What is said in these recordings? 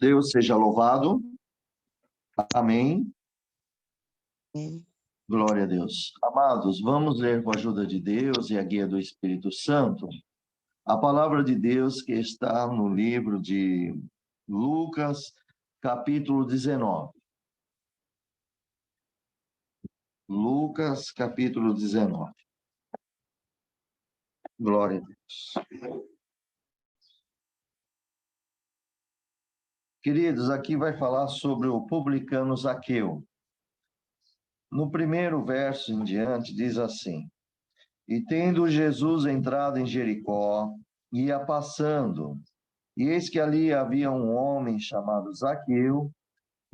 Deus seja louvado. Amém. Amém. Glória a Deus. Amados, vamos ler com a ajuda de Deus e a guia do Espírito Santo a palavra de Deus que está no livro de Lucas, capítulo 19. Lucas, capítulo 19. Glória a Deus. Queridos, aqui vai falar sobre o publicano Zaqueu. No primeiro verso em diante, diz assim: E tendo Jesus entrado em Jericó, ia passando, e eis que ali havia um homem chamado Zaqueu,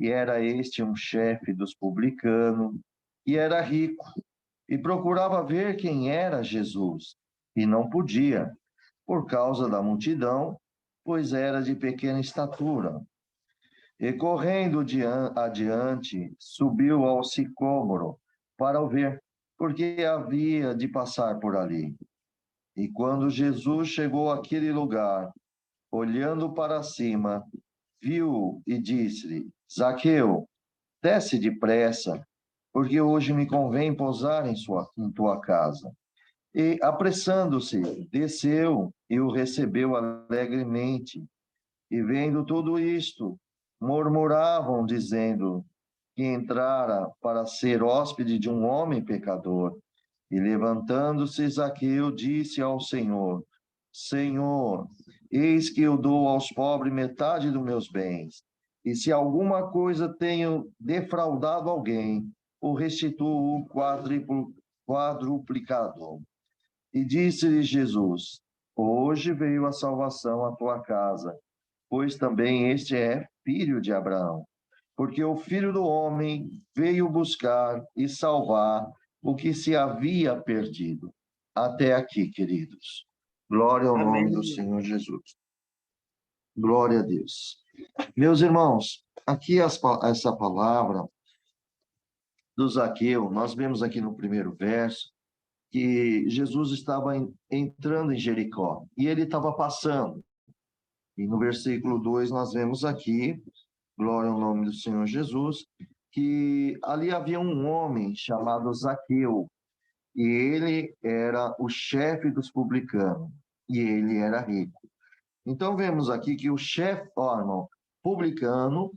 e era este um chefe dos publicanos, e era rico, e procurava ver quem era Jesus, e não podia, por causa da multidão, pois era de pequena estatura. E correndo adiante, subiu ao sicômoro para o ver, porque havia de passar por ali. E quando Jesus chegou àquele lugar, olhando para cima, viu e disse-lhe: Zaqueu, desce depressa, porque hoje me convém pousar em tua casa. E, apressando-se, desceu e o recebeu alegremente. E vendo tudo isto, murmuravam, dizendo que entrara para ser hóspede de um homem pecador. E levantando-se Zaqueu, disse ao Senhor: Senhor, eis que eu dou aos pobres metade dos meus bens. E se alguma coisa tenho defraudado alguém, o restituo quadruplicado. E disse-lhe Jesus: Hoje veio a salvação à tua casa, pois também este é filho de Abraão. Porque o Filho do Homem veio buscar e salvar o que se havia perdido. Até aqui, queridos. Glória ao nome do Senhor Jesus. Glória a Deus. Meus irmãos, aqui essa palavra do Zaqueu, nós vemos aqui no primeiro verso, que Jesus estava entrando em Jericó, e ele estava passando. E no versículo 2 nós vemos aqui, glória ao nome do Senhor Jesus, que ali havia um homem chamado Zaqueu, e ele era o chefe dos publicanos, e ele era rico. Então vemos aqui que o chefe, irmão, publicano,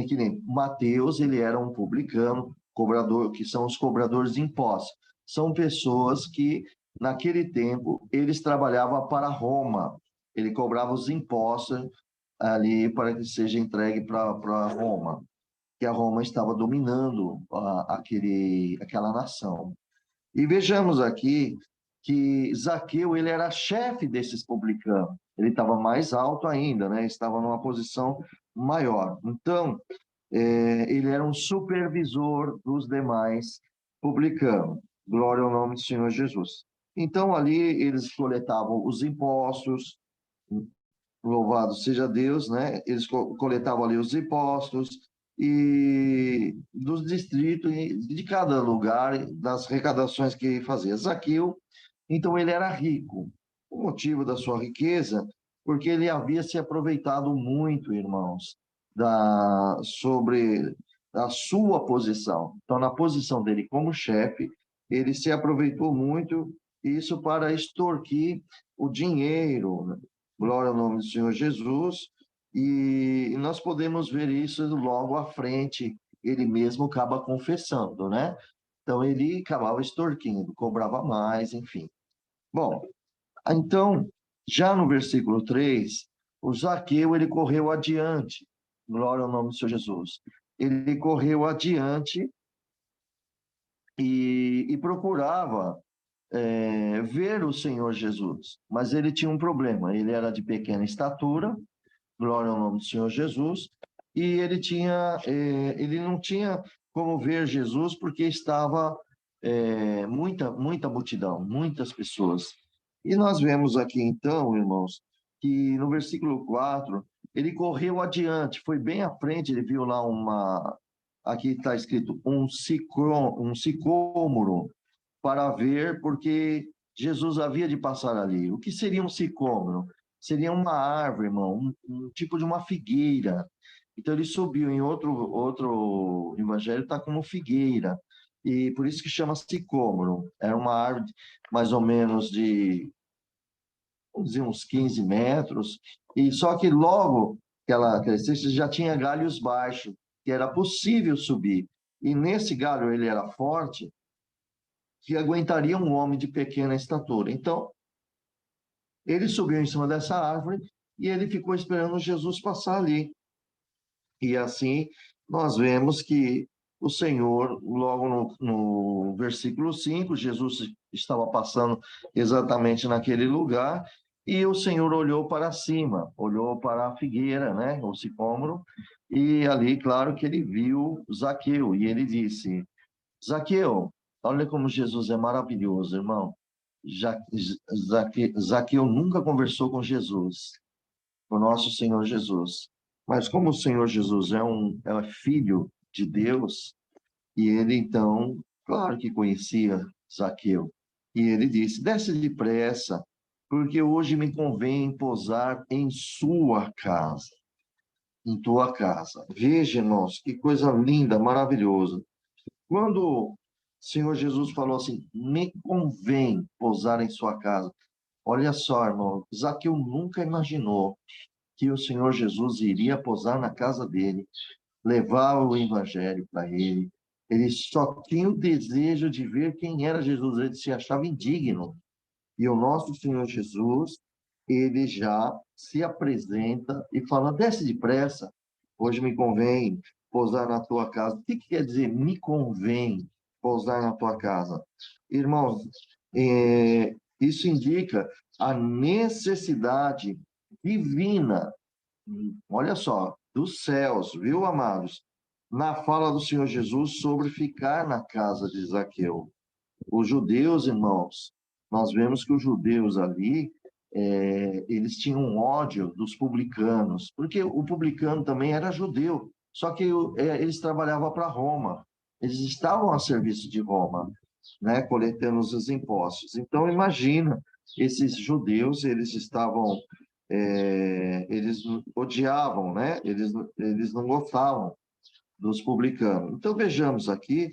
que nem Mateus, ele era um publicano, cobrador, que são os cobradores de impostos. São pessoas que, naquele tempo, eles trabalhavam para Roma. Ele cobrava os impostos ali para que seja entregue para Roma, que a Roma estava dominando aquela nação. E vejamos aqui que Zaqueu, ele era chefe desses publicanos. Ele estava mais alto ainda, né? Estava numa posição maior. Então, ele era um supervisor dos demais publicanos. Glória ao nome do Senhor Jesus. Então, ali, eles coletavam os impostos, louvado seja Deus, né? Eles coletavam ali os impostos e dos distritos, de cada lugar, das arrecadações que fazia. Zaqueu, então ele era rico. O motivo da sua riqueza, porque ele havia se aproveitado muito, irmãos, sobre a sua posição. Então, na posição dele como chefe, ele se aproveitou muito, isso para extorquir o dinheiro, né? Glória ao nome do Senhor Jesus. E nós podemos ver isso logo à frente, ele mesmo acaba confessando, né? Então, ele acabava extorquindo, cobrava mais, enfim. Bom, então, já no versículo 3, o Zaqueu, ele correu adiante. Glória ao nome do Senhor Jesus. Ele correu adiante e procurava ver o Senhor Jesus. Mas ele tinha um problema, ele era de pequena estatura, glória ao nome do Senhor Jesus, e ele não tinha como ver Jesus porque estava muita multidão, muitas pessoas. E nós vemos aqui então, irmãos, que no versículo 4, ele correu adiante, foi bem à frente, ele viu lá aqui está escrito um sicômoro, para ver, porque Jesus havia de passar ali. O que seria um sicômoro? Seria uma árvore, irmão, um tipo de uma figueira. Então ele subiu em outro evangelho, está como figueira. E por isso que chama sicômoro. Era uma árvore mais ou menos de, vamos dizer, uns 15 metros. E só que logo que ela crescesse, já tinha galhos baixos, que era possível subir. E nesse galho ele era forte, que aguentaria um homem de pequena estatura. Então, ele subiu em cima dessa árvore e ele ficou esperando Jesus passar ali. E assim nós vemos que o Senhor, logo no versículo 5, Jesus estava passando exatamente naquele lugar, e o Senhor olhou para cima, olhou para a figueira, né, o sicômoro, e ali, claro que ele viu Zaqueu, e ele disse: Zaqueu, olha como Jesus é maravilhoso, irmão. Zaqueu nunca conversou com Jesus, o nosso Senhor Jesus. Mas como o Senhor Jesus é filho de Deus, e ele então, claro que conhecia Zaqueu, e ele disse: desce depressa, porque hoje me convém pousar em sua casa, em tua casa. Veja, irmãos, que coisa linda, maravilhosa. Quando o Senhor Jesus falou assim: me convém pousar em sua casa. Olha só, irmão, Zaqueu nunca imaginou que o Senhor Jesus iria posar na casa dele, levar o evangelho para ele. Ele só tinha o desejo de ver quem era Jesus, ele se achava indigno. E o nosso Senhor Jesus, ele já se apresenta e fala: desce depressa, hoje me convém pousar na tua casa. O que quer dizer me convém pousar na tua casa? Irmãos, isso indica a necessidade divina, olha só, dos céus, viu, amados? Na fala do Senhor Jesus sobre ficar na casa de Zaqueu. Os judeus, irmãos, nós vemos que os judeus ali, eles tinham um ódio dos publicanos, porque o publicano também era judeu, só que eles trabalhavam para Roma, eles estavam a serviço de Roma, né, coletando os impostos. Então, imagina, esses judeus, eles odiavam, né, eles não gostavam dos publicanos. Então, vejamos aqui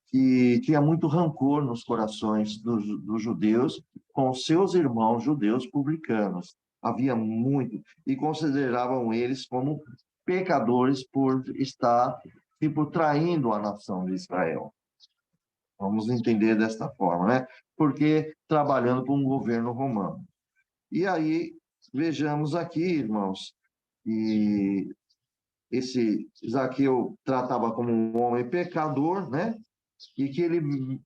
que tinha muito rancor nos corações dos judeus com seus irmãos judeus publicanos. Havia muito, e consideravam eles como pecadores por estar, tipo, traindo a nação de Israel. Vamos entender desta forma, né? Porque trabalhando com o governo romano. E aí, vejamos aqui, irmãos, e esse Zaqueu tratava como um homem pecador, né? E que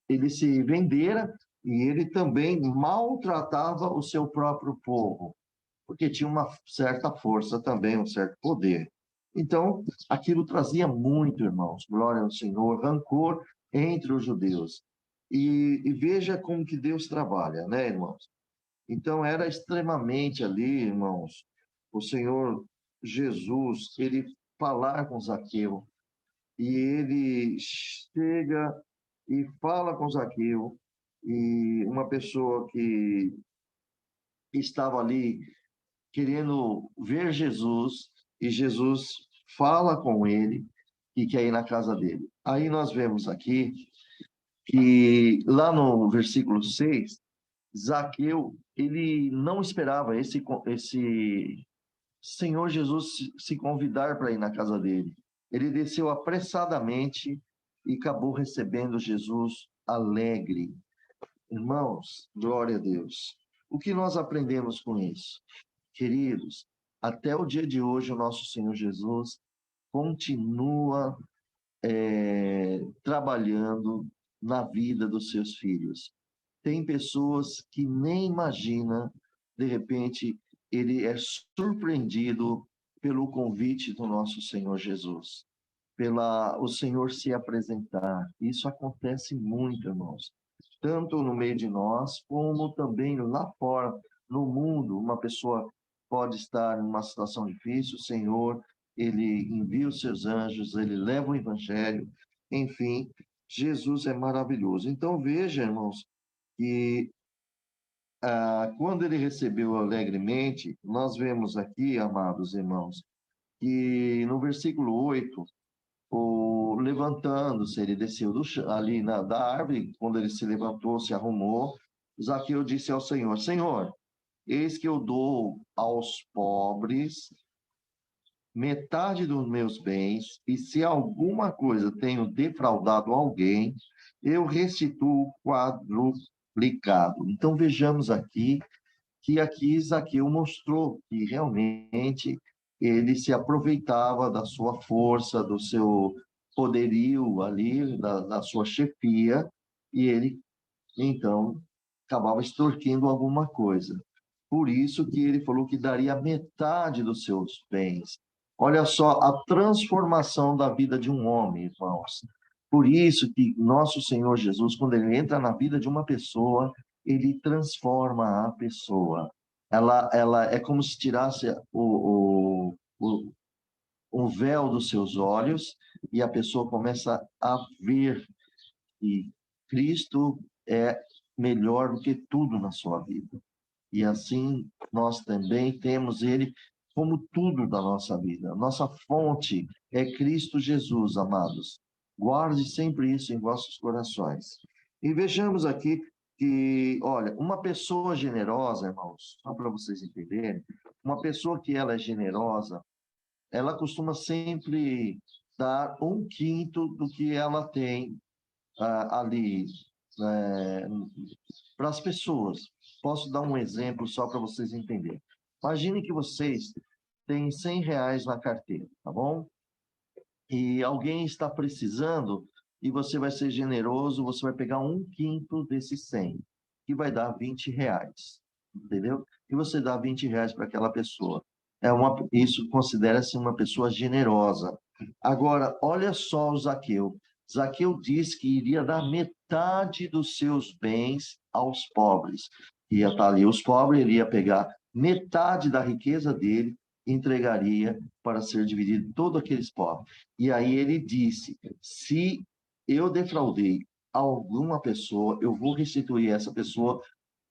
ele se vendera e ele também maltratava o seu próprio povo, porque tinha uma certa força também, um certo poder. Então, aquilo trazia muito, irmãos, glória ao Senhor, rancor entre os judeus. E veja como que Deus trabalha, né, irmãos? Então, era extremamente ali, irmãos, o Senhor Jesus, ele falar com Zaqueu, e ele chega e fala com Zaqueu, e uma pessoa que estava ali querendo ver Jesus, e Jesus fala com ele e quer ir na casa dele. Aí nós vemos aqui que lá no versículo 6, Zaqueu, ele não esperava esse Senhor Jesus se convidar para ir na casa dele. Ele desceu apressadamente e acabou recebendo Jesus alegre. Irmãos, glória a Deus. O que nós aprendemos com isso? Queridos, até o dia de hoje, o nosso Senhor Jesus continua trabalhando na vida dos seus filhos. Tem pessoas que nem imagina, de repente, ele é surpreendido pelo convite do nosso Senhor Jesus, pela o Senhor se apresentar. Isso acontece muito, irmãos, tanto no meio de nós, como também lá fora, no mundo. Uma pessoa pode estar em uma situação difícil, o Senhor, ele envia os seus anjos, ele leva o evangelho, enfim, Jesus é maravilhoso. Então, veja, irmãos, que quando ele recebeu alegremente, nós vemos aqui, amados irmãos, que no versículo 8, levantando-se, ele desceu ali da árvore, quando ele se levantou, se arrumou, Zaqueu disse ao Senhor: Senhor, eis que eu dou aos pobres metade dos meus bens, e se alguma coisa tenho defraudado alguém, eu restituo quadruplicado. Então vejamos aqui que Zaqueu mostrou que realmente ele se aproveitava da sua força, do seu poderio ali, da sua chefia, e ele, então, acabava extorquindo alguma coisa. Por isso que ele falou que daria metade dos seus bens. Olha só a transformação da vida de um homem, irmãos. Por isso que nosso Senhor Jesus, quando ele entra na vida de uma pessoa, ele transforma a pessoa. Ela é como se tirasse o véu dos seus olhos e a pessoa começa a ver que Cristo é melhor do que tudo na sua vida. E assim nós também temos ele como tudo da nossa vida. Nossa fonte é Cristo Jesus, amados. Guarde sempre isso em vossos corações. E vejamos aqui que, olha, uma pessoa generosa, irmãos, só para vocês entenderem, uma pessoa que ela é generosa, ela costuma sempre dar um quinto do que ela tem ali para as pessoas. Posso dar um exemplo só para vocês entenderem. Imagine que vocês têm R$ 100 na carteira, tá bom? E alguém está precisando e você vai ser generoso, você vai pegar um quinto desses 100, que vai dar R$ 20, entendeu? E você dá R$ 20 para aquela pessoa. Isso considera-se uma pessoa generosa. Agora, olha só o Zaqueu. Zaqueu disse que iria dar metade dos seus bens aos pobres. Ia estar ali os pobres, ele ia pegar metade da riqueza dele e entregaria para ser dividido todo aqueles pobres. E aí ele disse: se eu defraudei alguma pessoa, eu vou restituir essa pessoa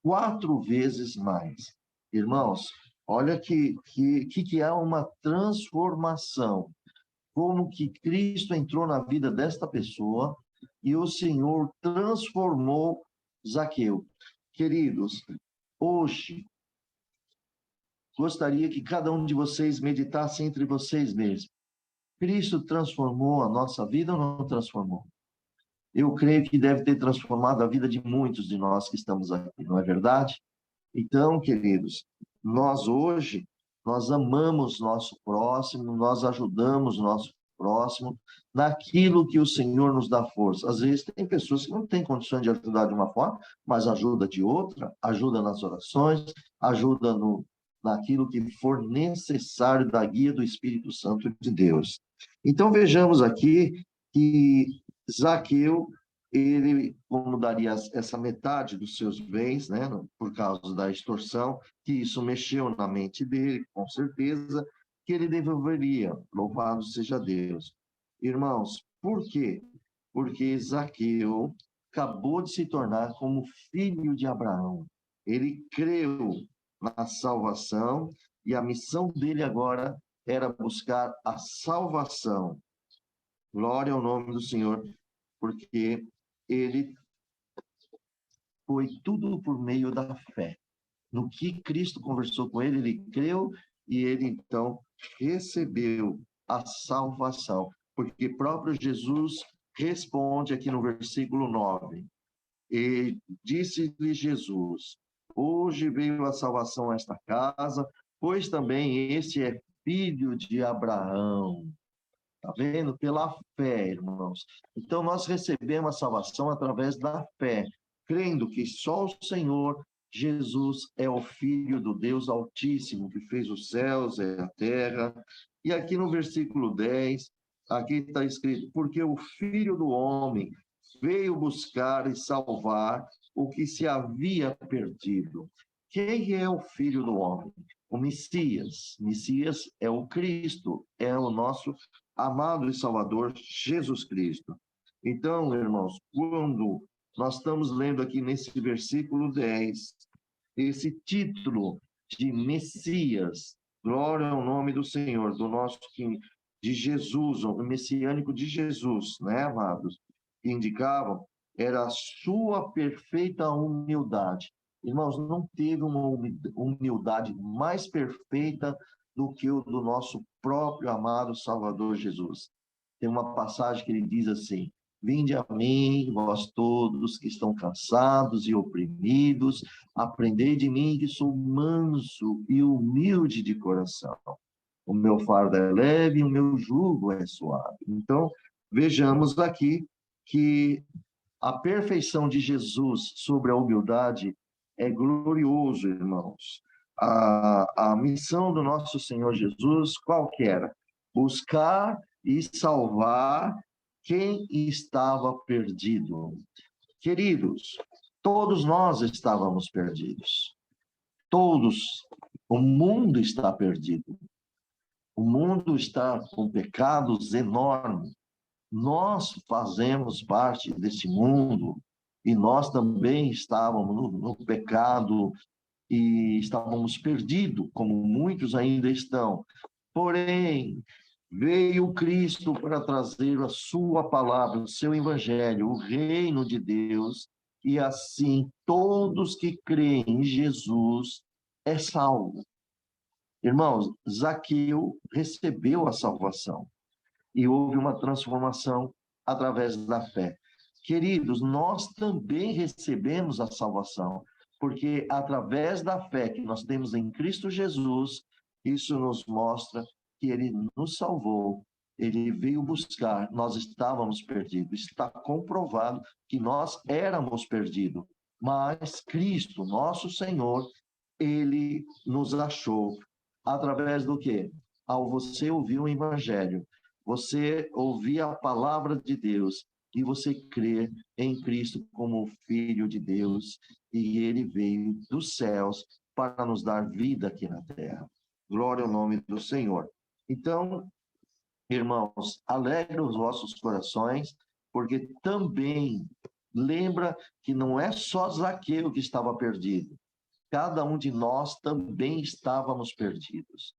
4 vezes mais. Irmãos, olha que é uma transformação. Como que Cristo entrou na vida desta pessoa e o Senhor transformou Zaqueu. Queridos, hoje gostaria que cada um de vocês meditasse entre vocês mesmos. Cristo transformou a nossa vida ou não transformou? Eu creio que deve ter transformado a vida de muitos de nós que estamos aqui, não é verdade? Então, queridos, nós hoje, nós amamos nosso próximo, nós ajudamos nosso próximo naquilo que o Senhor nos dá força. Às vezes tem pessoas que não têm condições de ajudar de uma forma, mas ajuda de outra, ajuda nas orações, ajuda naquilo que for necessário da guia do Espírito Santo de Deus. Então vejamos aqui que Zaqueu, ele, como daria essa metade dos seus bens, né, por causa da extorsão, que isso mexeu na mente dele, com certeza, que ele devolveria. Louvado seja Deus. Irmãos, por quê? Porque Zaqueu acabou de se tornar como filho de Abraão. Ele creu na salvação e a missão dele agora era buscar a salvação. Glória ao nome do Senhor, porque ele foi tudo por meio da fé. No que Cristo conversou com ele creu e ele então recebeu a salvação. Porque próprio Jesus responde aqui no versículo 9. E disse-lhe Jesus: hoje veio a salvação a esta casa, pois também este é filho de Abraão. Está vendo? Pela fé, irmãos. Então, nós recebemos a salvação através da fé, crendo que só o Senhor Jesus é o Filho do Deus Altíssimo, que fez os céus e a terra. E aqui no versículo 10, aqui está escrito: porque o Filho do Homem veio buscar e salvar o que se havia perdido. Quem é o Filho do Homem? O Messias. Messias é o Cristo, é o nosso amado e Salvador Jesus Cristo. Então, irmãos, quando nós estamos lendo aqui nesse versículo 10, esse título de Messias, Glória ao nome do Senhor, do nosso King, de Jesus, o messiânico de Jesus, né, amados? Que indicavam era a sua perfeita humildade. Irmãos, não teve uma humildade mais perfeita do que o do nosso próprio amado Salvador Jesus. Tem uma passagem que ele diz assim: Vinde a mim, vós todos que estão cansados e oprimidos, aprendei de mim que sou manso e humilde de coração. O meu fardo é leve e o meu jugo é suave. Então, vejamos aqui que a perfeição de Jesus sobre a humildade é glorioso, irmãos. A missão do nosso Senhor Jesus, qual que era? Buscar e salvar quem estava perdido. Queridos, todos nós estávamos perdidos. Todos. O mundo está perdido. O mundo está com pecados enormes. Nós fazemos parte desse mundo e nós também estávamos no pecado e estávamos perdidos, como muitos ainda estão. Porém, veio Cristo para trazer a sua palavra, o seu evangelho, o reino de Deus, e assim todos que creem em Jesus é salvo. Irmãos, Zaqueu recebeu a salvação e houve uma transformação através da fé. Queridos, nós também recebemos a salvação, porque através da fé que nós temos em Cristo Jesus, isso nos mostra que ele nos salvou, ele veio buscar, nós estávamos perdidos. Está comprovado que nós éramos perdidos, mas Cristo, nosso Senhor, ele nos achou. Através do quê? Ao você ouvir o evangelho, você ouvir a palavra de Deus e você crer em Cristo como Filho de Deus, e ele veio dos céus para nos dar vida aqui na terra. Glória ao nome do Senhor. Então, irmãos, alegra os vossos corações, porque também lembra que não é só Zaqueu que estava perdido. Cada um de nós também estávamos perdidos.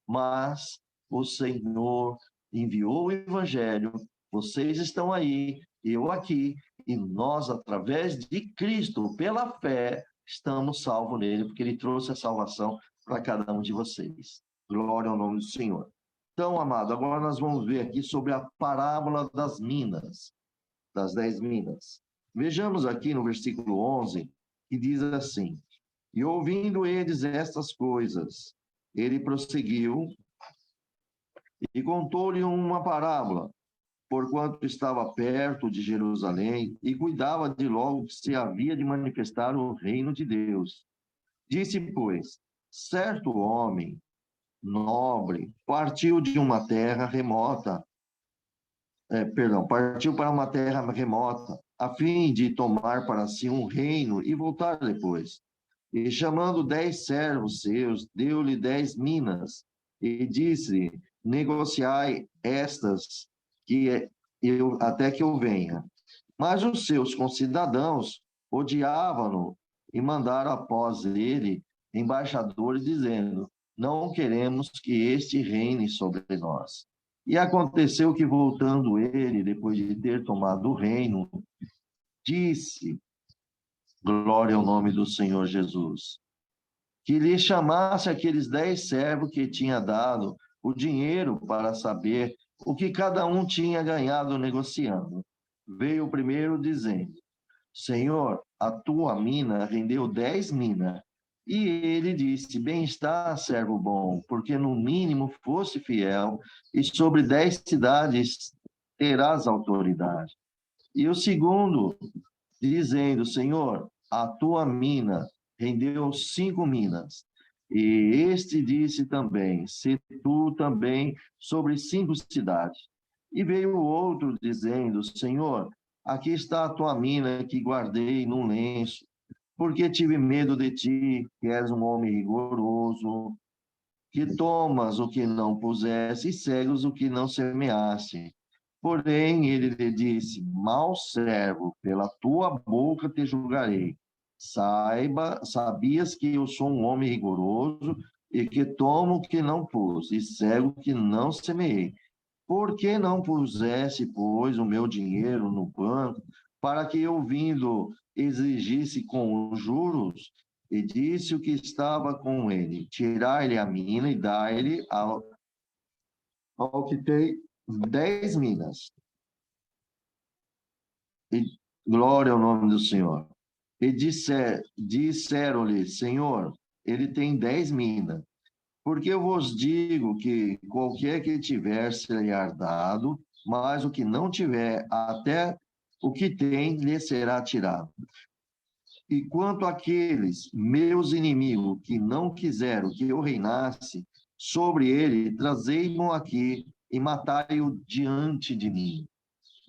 Mas o Senhor enviou o Evangelho, vocês estão aí, eu aqui, e nós, através de Cristo, pela fé, estamos salvos nele, porque ele trouxe a salvação para cada um de vocês. Glória ao nome do Senhor. Então, amado, agora nós vamos ver aqui sobre a parábola das minas, das 10 minas. Vejamos aqui no versículo 11, que diz assim: E ouvindo eles estas coisas, ele prosseguiu e contou-lhe uma parábola, porquanto estava perto de Jerusalém e cuidava de logo que se havia de manifestar o reino de Deus. Disse, pois, certo homem nobre partiu de uma terra remota, partiu para uma terra remota, a fim de tomar para si um reino e voltar depois. E chamando 10 servos seus, deu-lhe 10 minas, e disse: negociai estas, até que eu venha. Mas os seus concidadãos odiavam-no e mandaram após ele embaixadores, dizendo: não queremos que este reine sobre nós. E aconteceu que, voltando ele, depois de ter tomado o reino, disse: glória ao nome do Senhor Jesus, que lhe chamasse aqueles 10 servos que tinha dado o dinheiro para saber o que cada um tinha ganhado negociando. Veio o primeiro dizendo: Senhor, a tua mina rendeu 10 minas. E ele disse: bem está, servo bom, porque no mínimo fosse fiel, e sobre 10 cidades terás autoridade. E o segundo, dizendo: Senhor, a tua mina rendeu 5 minas. E este disse também: se tu também sobre 5 cidades. E veio o outro dizendo: Senhor, aqui está a tua mina que guardei num lenço, porque tive medo de ti, que és um homem rigoroso, que tomas o que não puseste e cegas o que não semeaste. Porém, ele lhe disse: mau servo, pela tua boca te julgarei. Sabias que eu sou um homem rigoroso e que tomo o que não pus, e cego o que não semeei. Por que não pusesse, pois, o meu dinheiro no banco, para que eu, vindo, exigisse com os juros? E disse o que estava com ele: tirai-lhe a mina e dai-lhe ao que tem 10 minas. E glória ao nome do Senhor. E disseram-lhe: Senhor, ele tem 10 minas. Porque eu vos digo que qualquer que tiver será dado, mas o que não tiver, até o que tem, lhe será tirado. E quanto àqueles meus inimigos que não quiseram que eu reinasse sobre ele, trazei-mo aqui e matai-o diante de mim.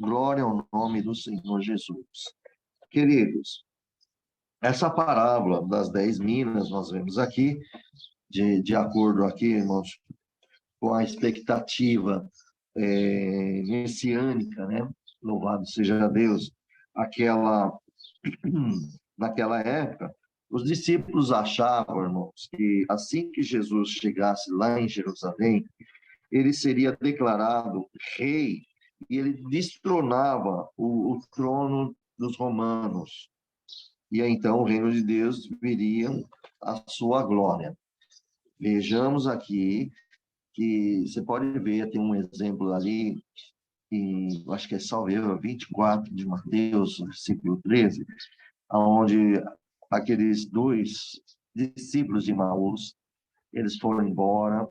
Glória ao nome do Senhor Jesus. Queridos, essa parábola das 10 minas, nós vemos aqui, de acordo aqui, irmãos, com a expectativa messiânica, né? Louvado seja Deus. Naquela época, os discípulos achavam, irmãos, que assim que Jesus chegasse lá em Jerusalém, ele seria declarado rei e ele destronava o trono dos romanos. E aí, então o reino de Deus viria a sua glória. Vejamos aqui que você pode ver, tem um exemplo ali, em, acho que é Salmo 24 de Mateus, versículo 13, onde aqueles dois discípulos de Maús, eles foram embora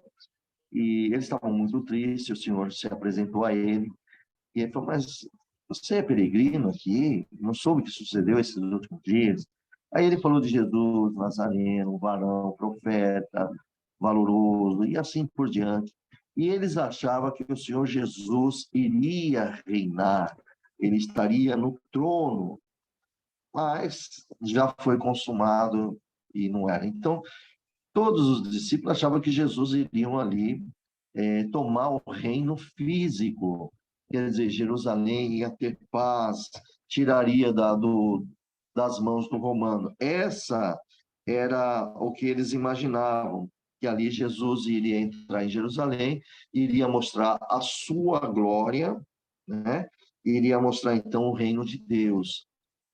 e eles estavam muito tristes, o Senhor se apresentou a ele e ele falou, mas você é peregrino aqui? Não soube o que sucedeu esses últimos dias? Aí ele falou de Jesus, Nazareno, varão, profeta, valoroso, e assim por diante. E eles achavam que o Senhor Jesus iria reinar, ele estaria no trono, mas já foi consumado e não era. Então, todos os discípulos achavam que Jesus iriam ali tomar o reino físico, quer dizer, Jerusalém ia ter paz, tiraria das mãos do romano. Essa era o que eles imaginavam, que ali Jesus iria entrar em Jerusalém, iria mostrar a sua glória, né? Iria mostrar então o reino de Deus.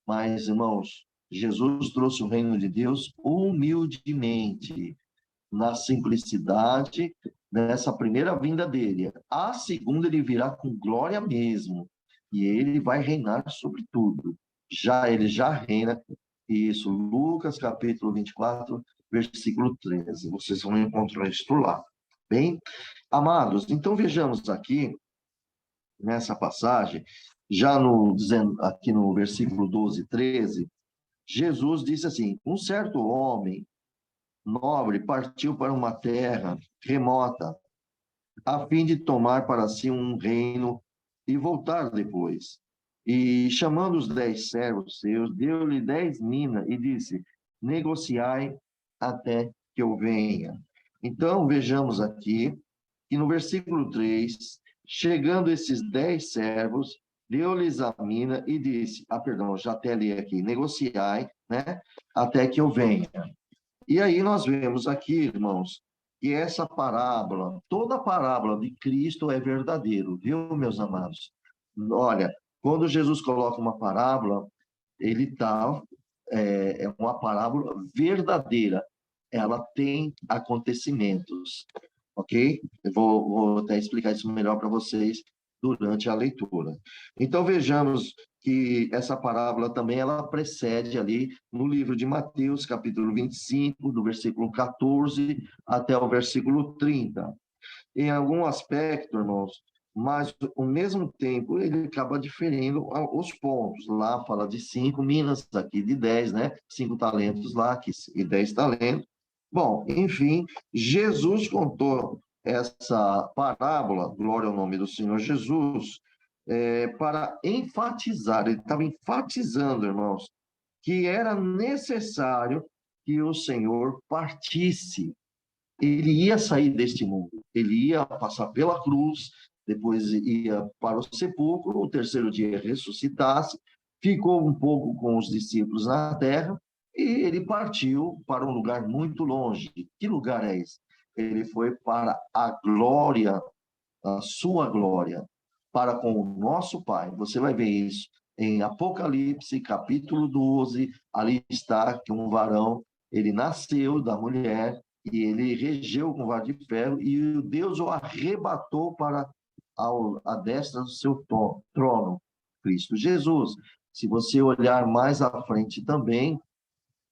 Mas, irmãos, Jesus trouxe o reino de Deus humildemente, na simplicidade, nessa primeira vinda dele. A segunda ele virá com glória mesmo, e ele vai reinar sobre tudo. Ele já reina, isso, Lucas capítulo 24, versículo 13. Vocês vão encontrar isso por lá. Bem, amados, então vejamos aqui, nessa passagem, já aqui no versículo 12 e 13, Jesus disse assim: um certo homem nobre partiu para uma terra remota, a fim de tomar para si um reino e voltar depois. E chamando os 10 servos seus, deu-lhe 10 minas e disse: negociai até que eu venha. Então, vejamos aqui que no versículo 3, chegando esses 10 servos, deu-lhes a mina e disse: perdão, já até li aqui, negociai, né, até que eu venha. E aí nós vemos aqui, irmãos, que essa parábola, toda a parábola de Cristo é verdadeiro, viu, meus amados? Olha, quando Jesus coloca uma parábola, ele está, é uma parábola verdadeira, ela tem acontecimentos, ok? Eu vou até explicar isso melhor para vocês durante a leitura. Então, vejamos que essa parábola também ela precede ali no livro de Mateus, capítulo 25, do versículo 14 até o versículo 30. Em algum aspecto, irmãos, mas ao mesmo tempo ele acaba diferindo os pontos. Lá fala de 5 minas, aqui de 10, né? 5 talentos lá, aqui e 10 talentos. Bom, enfim, Jesus contou essa parábola, glória ao nome do Senhor Jesus, para enfatizar, ele estava enfatizando, irmãos, que era necessário que o Senhor partisse. Ele ia sair deste mundo, ele ia passar pela cruz, depois ia para o sepulcro, o terceiro dia ressuscitasse, ficou um pouco com os discípulos na terra, e ele partiu para um lugar muito longe. Que lugar é esse? ele foi para a glória, a sua glória, para com o nosso Pai. Você vai ver isso em Apocalipse, capítulo 12, ali está que um varão, ele nasceu da mulher, e ele regeu com vara de ferro, e Deus o arrebatou para a destra do seu trono, Cristo Jesus. Se você olhar mais à frente também,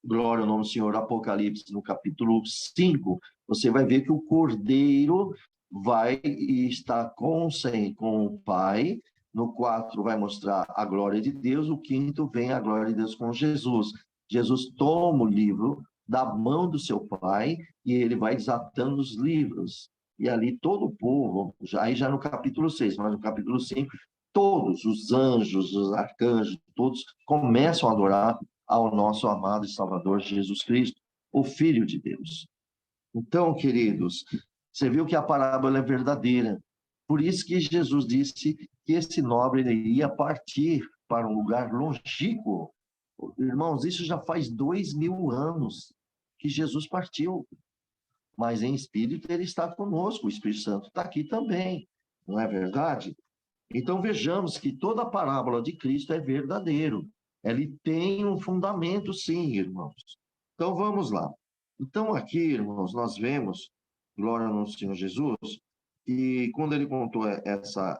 glória ao nome do Senhor, Apocalipse, no capítulo 5, você vai ver que o Cordeiro vai estar com o Pai. No 4 vai mostrar a glória de Deus, o 5 vem a glória de Deus com Jesus. Jesus toma o livro da mão do seu Pai e ele vai desatando os livros. E ali todo o povo, já no capítulo 6, mas no capítulo 5, todos os anjos, os arcanjos, todos começam a adorar ao nosso amado e Salvador Jesus Cristo, o Filho de Deus. Então, queridos, você viu que a parábola é verdadeira. Por isso que Jesus disse que esse nobre iria partir para um lugar longínquo. Irmãos, isso já faz 2000 anos que Jesus partiu. Mas em espírito ele está conosco, o Espírito Santo está aqui também. Não é verdade? Então vejamos que toda a parábola de Cristo é verdadeiro. Ele tem um fundamento, sim, irmãos. Então vamos lá. Então aqui, irmãos, nós vemos, glória ao Senhor Jesus, que quando ele contou essa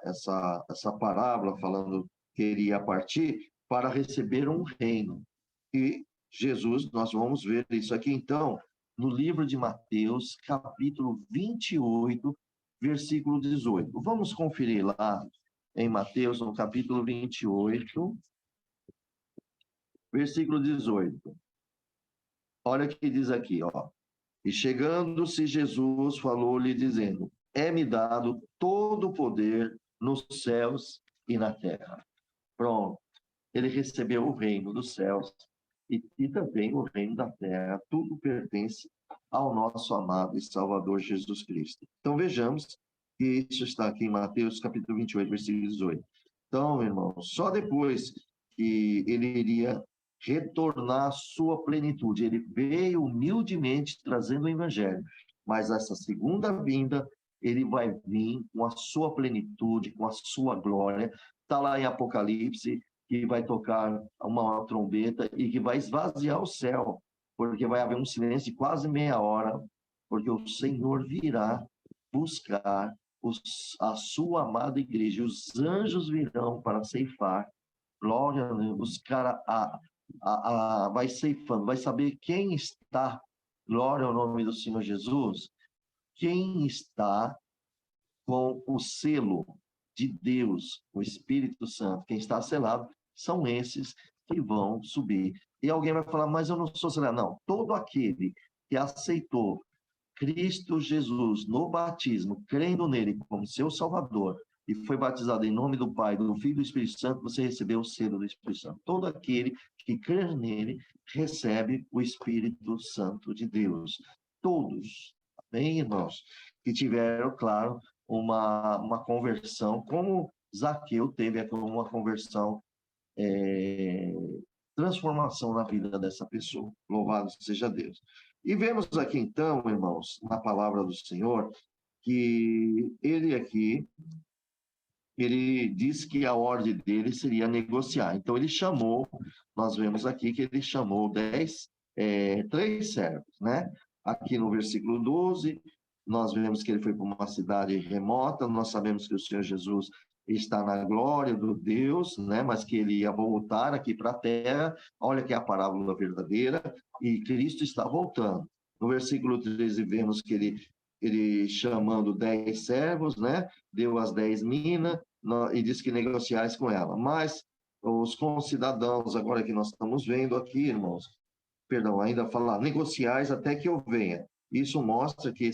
parábola, falando que ele ia partir para receber um reino. E Jesus, nós vamos ver isso aqui então, no livro de Mateus, capítulo 28, versículo 18. Vamos conferir lá em Mateus, no capítulo 28, versículo 18. Olha o que diz aqui, ó. E chegando-se Jesus, falou-lhe, dizendo: é-me dado todo o poder nos céus e na terra. Pronto. Ele recebeu o reino dos céus e também o reino da terra. Tudo pertence ao nosso amado e Salvador Jesus Cristo. Então vejamos que isso está aqui em Mateus capítulo 28, versículo 18. Então, irmãos, só depois que ele iria retornar à sua plenitude, ele veio humildemente trazendo o evangelho, mas essa segunda vinda, ele vai vir com a sua plenitude, com a sua glória. Está lá em Apocalipse, que vai tocar uma trombeta e que vai esvaziar o céu, porque vai haver um silêncio de quase meia hora, porque o Senhor virá buscar a sua amada igreja. Os anjos virão para ceifar. Glória a Deus. Os caras vai ceifando, vai saber quem está. Glória ao nome do Senhor Jesus. Quem está com o selo de Deus, o Espírito Santo, quem está selado, são esses que vão subir. E alguém vai falar, mas eu não sou selado. Não, todo aquele que aceitou Cristo Jesus no batismo, crendo nele como seu Salvador, e foi batizado em nome do Pai, do Filho e do Espírito Santo, você recebeu o selo do Espírito Santo. Todo aquele que crê nele recebe o Espírito Santo de Deus. Todos, amém, irmãos? Que tiveram, claro, uma conversão, como Zaqueu teve uma conversão, transformação na vida dessa pessoa. Louvado seja Deus. E vemos aqui, então, irmãos, na palavra do Senhor, que ele aqui, ele diz que a ordem dele seria negociar. Então, ele chamou, nós vemos aqui que ele chamou 3 servos, né? Aqui no versículo 12, nós vemos que ele foi para uma cidade remota, nós sabemos que o Senhor Jesus está na glória do Deus, né? Mas que ele ia voltar aqui para a terra. Olha que é a parábola verdadeira, e Cristo está voltando. No versículo 13, vemos que ele chamando 10 servos, né? Deu as 10 minas e disse que negociais com ela. Mas os concidadãos, agora que nós estamos vendo aqui, irmãos, perdão, ainda falar negociais até que eu venha. Isso mostra que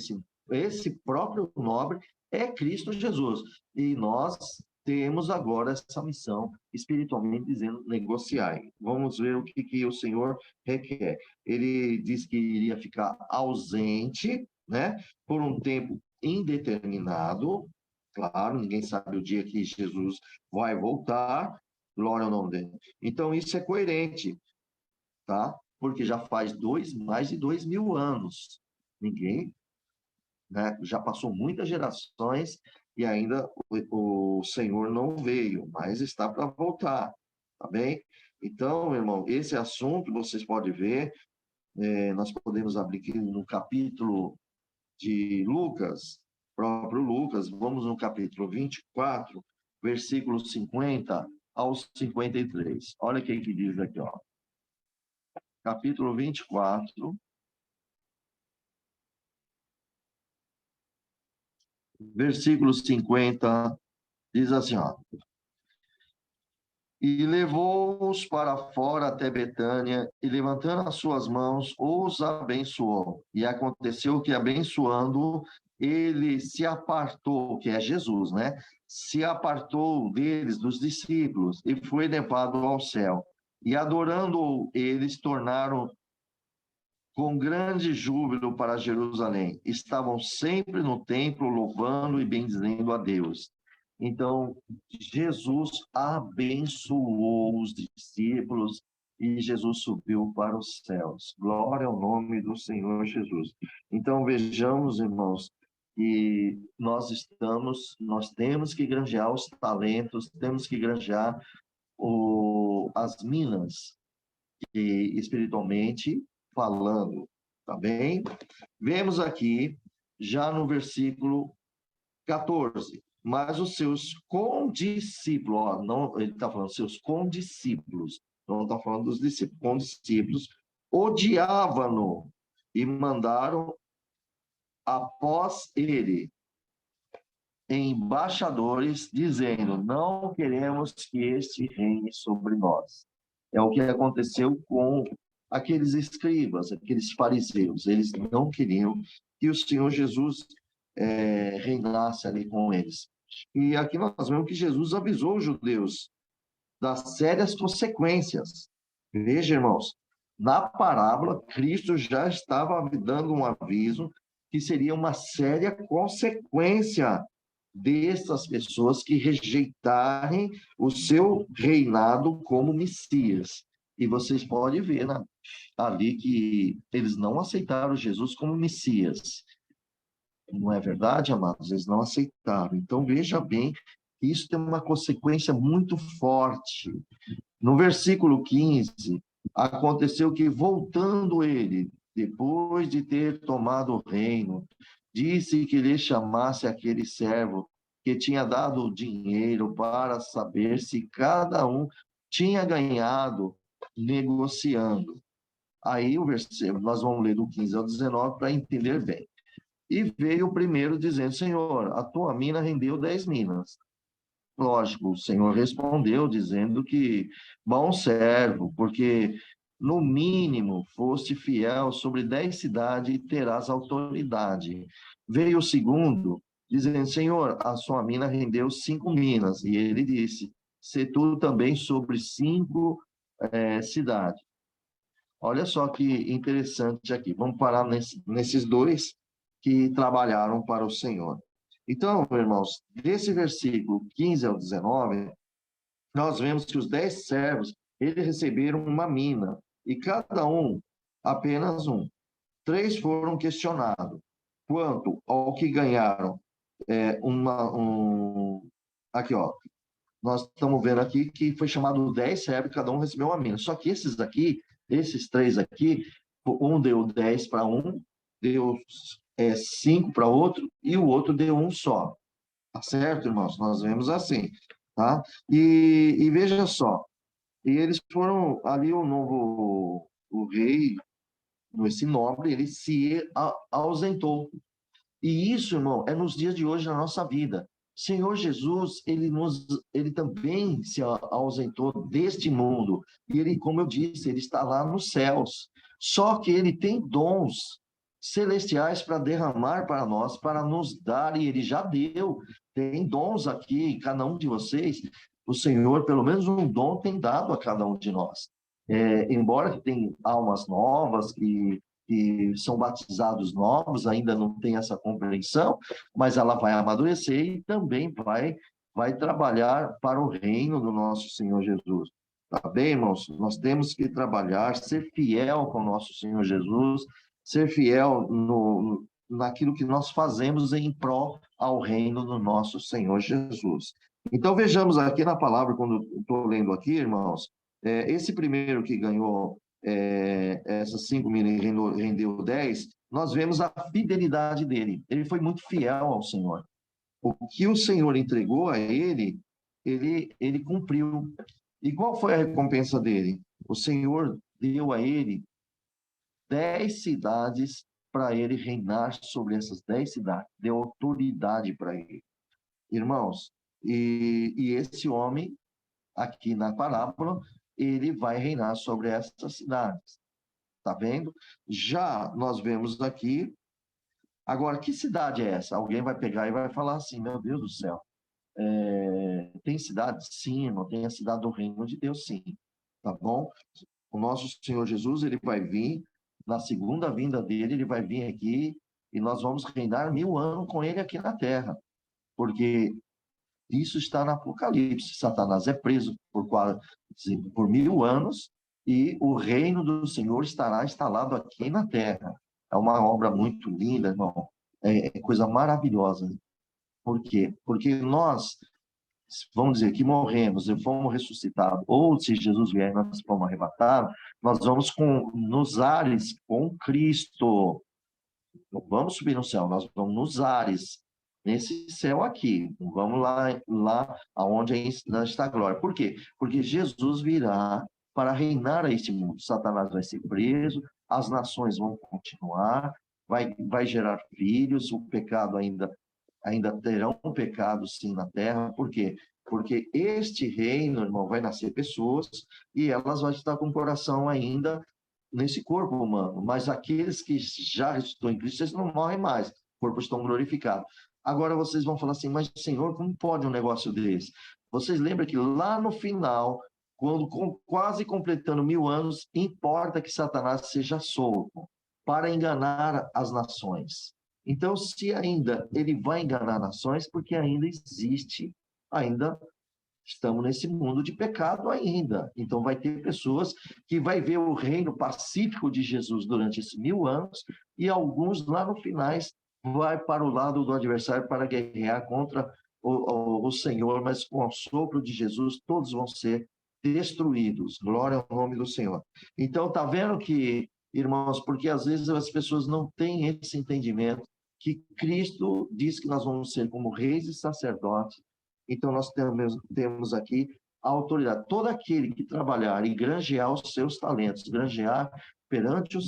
esse próprio nobre é Cristo Jesus. E nós temos agora essa missão, espiritualmente dizendo, negociar. Vamos ver o que o Senhor requer. Ele diz que iria ficar ausente, né, por um tempo indeterminado. Claro, ninguém sabe o dia que Jesus vai voltar. Glória ao nome dele. Então, isso é coerente, tá? Porque já faz mais de 2000 anos. Ninguém né? Já passou muitas gerações e ainda o Senhor não veio, mas está para voltar, tá bem? Então, meu irmão, esse assunto vocês podem ver, nós podemos abrir aqui no capítulo de Lucas, próprio Lucas, vamos no capítulo 24, versículos 50 ao 53. Olha o que diz aqui, ó. Capítulo 24, versículo 50, diz assim, ó. E levou-os para fora até Betânia, e levantando as suas mãos, os abençoou. E aconteceu que, abençoando, ele se apartou, que é Jesus, né? Se apartou deles, dos discípulos, e foi levado ao céu. E adorando eles, tornaram com grande júbilo para Jerusalém. Estavam sempre no templo, louvando e bendizendo a Deus. Então, Jesus abençoou os discípulos e Jesus subiu para os céus. Glória ao nome do Senhor Jesus. Então, vejamos, irmãos, que nós temos que granjear os talentos, temos que granjear as minas, espiritualmente falando, tá bem? Vemos aqui, já no versículo 14, mas os seus condiscípulos, ó, não, ele está falando seus condiscípulos, não está falando dos condiscípulos, odiavam-no e mandaram após ele embaixadores, dizendo: não queremos que este reine sobre nós. É o que aconteceu com aqueles escribas, aqueles fariseus. Eles não queriam que o Senhor Jesus reinasse ali com eles. E aqui nós vemos que Jesus avisou os judeus das sérias consequências. Veja, irmãos, na parábola, Cristo já estava dando um aviso que seria uma séria consequência dessas pessoas que rejeitarem o seu reinado como Messias. E vocês podem ver, né, ali que eles não aceitaram Jesus como Messias. Não é verdade, amados? Eles não aceitaram. Então, veja bem, isso tem uma consequência muito forte. No versículo 15, aconteceu que, voltando ele, depois de ter tomado o reino, disse que lhe chamasse aquele servo que tinha dado o dinheiro para saber se cada um tinha ganhado negociando. Aí o versículo, nós vamos ler do 15 ao 19 para entender bem. E veio o primeiro dizendo: Senhor, a tua mina rendeu 10 minas. Lógico, o Senhor respondeu dizendo que, bom servo, porque no mínimo foste fiel sobre 10 cidades e terás autoridade. Veio o segundo, dizendo: Senhor, a sua mina rendeu 5 minas. E ele disse: se tu também sobre 5 cidades. Olha só que interessante aqui. Vamos parar nesses dois que trabalharam para o Senhor. Então, irmãos, desse versículo 15 ao 19, nós vemos que os 10 servos, eles receberam uma mina, e cada um apenas um. 3 foram questionados. Quanto ao que ganharam, aqui, ó, nós estamos vendo aqui que foi chamado 10 servos, cada um recebeu uma mina. Só que esses 3 aqui, um deu 10 para um, deu 5 para outro, e o outro deu um só. Tá certo, irmãos? Nós vemos assim, tá? E veja só, e eles foram ali, o rei, esse nobre, ele se ausentou. E isso, irmão, é nos dias de hoje na nossa vida. Senhor Jesus, ele também se ausentou deste mundo. E ele, como eu disse, ele está lá nos céus. Só que ele tem dons celestiais para derramar para nós, para nos dar, e ele já deu. Tem dons aqui, cada um de vocês. O Senhor, pelo menos um dom, tem dado a cada um de nós. Embora tem almas novas que são batizados novos, ainda não tem essa compreensão, mas ela vai amadurecer e também vai trabalhar para o reino do nosso Senhor Jesus. Tá bem, irmãos? Nós temos que trabalhar, ser fiel com o nosso Senhor Jesus, ser fiel naquilo que nós fazemos em prol ao reino do nosso Senhor Jesus. Então, vejamos aqui na palavra, quando estou lendo aqui, irmãos, esse primeiro que ganhou essas 5.000 e rendeu 10, nós vemos a fidelidade dele. Ele foi muito fiel ao Senhor. O que o Senhor entregou a ele, ele cumpriu. E qual foi a recompensa dele? O Senhor deu a ele 10 cidades para ele reinar sobre essas 10 cidades. Deu autoridade para ele. Irmãos, e esse homem, aqui na parábola, ele vai reinar sobre essas cidades. Tá vendo? Já nós vemos aqui. Agora, que cidade é essa? Alguém vai pegar e vai falar assim: meu Deus do céu, tem cidade? Sim, não tem a cidade do reino de Deus, sim. Tá bom? O nosso Senhor Jesus, ele vai vir, na segunda vinda dele, ele vai vir aqui e nós vamos reinar 1000 anos com ele aqui na terra. Porque isso está no Apocalipse. Satanás é preso por 1000 anos e o reino do Senhor estará instalado aqui na terra. É uma obra muito linda, irmão. É coisa maravilhosa. Por quê? Porque nós, vamos dizer, que morremos e fomos ressuscitados, ou se Jesus vier e nós fomos arrebatados, nós vamos nos ares com Cristo. Não vamos subir no céu, nós vamos nos ares, nesse céu aqui. Vamos lá aonde está a glória. Por quê? Porque Jesus virá para reinar a este mundo. Satanás vai ser preso, as nações vão continuar, vai gerar filhos, o pecado ainda terão um pecado sim na terra. Por quê? Porque este reino, irmão, vai nascer pessoas e elas vão estar com o coração ainda nesse corpo humano, mas aqueles que já estão em Cristo, eles não morrem mais, corpos estão glorificados. Agora vocês vão falar assim: mas Senhor, como pode um negócio desse? Vocês lembram que lá no final, quando quase completando 1000 anos, importa que Satanás seja solto para enganar as nações. Então, se ainda ele vai enganar nações, porque ainda existe, ainda estamos nesse mundo de pecado ainda. Então, vai ter pessoas que vai ver o reino pacífico de Jesus durante esses 1000 anos e alguns lá no finais vai para o lado do adversário para guerrear contra o Senhor, mas com o sopro de Jesus todos vão ser destruídos. Glória ao nome do Senhor. Então, tá vendo que, irmãos, porque às vezes as pessoas não têm esse entendimento que Cristo diz que nós vamos ser como reis e sacerdotes. Então, nós temos aqui a autoridade. Todo aquele que trabalhar e granjear os seus talentos, granjear perante o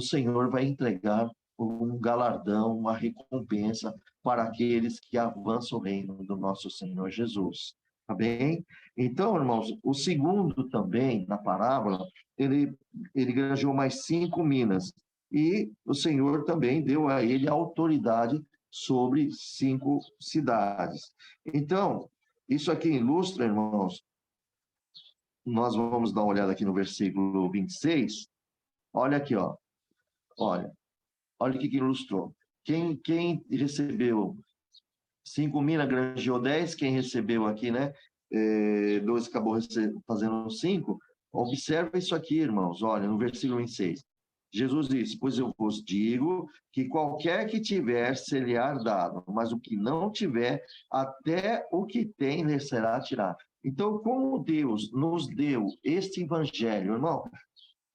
Senhor vai entregar um galardão, uma recompensa para aqueles que avançam o reino do nosso Senhor Jesus. Tá bem? Então, irmãos, o segundo também, na parábola, ele granjeou mais 5 minas. E o Senhor também deu a ele a autoridade sobre 5 cidades. Então, isso aqui ilustra, irmãos, nós vamos dar uma olhada aqui no versículo 26. Olha aqui, ó. Olha o que ilustrou. Quem recebeu 5 minas, granjeou 10, quem recebeu aqui, né? 2 acabou fazendo 5. Observa isso aqui, irmãos. Olha, no versículo 26. Jesus disse: pois eu vos digo que qualquer que tiver, se-lhe-á dado, mas o que não tiver, até o que tem lhe será tirado. Então, como Deus nos deu este evangelho, irmão,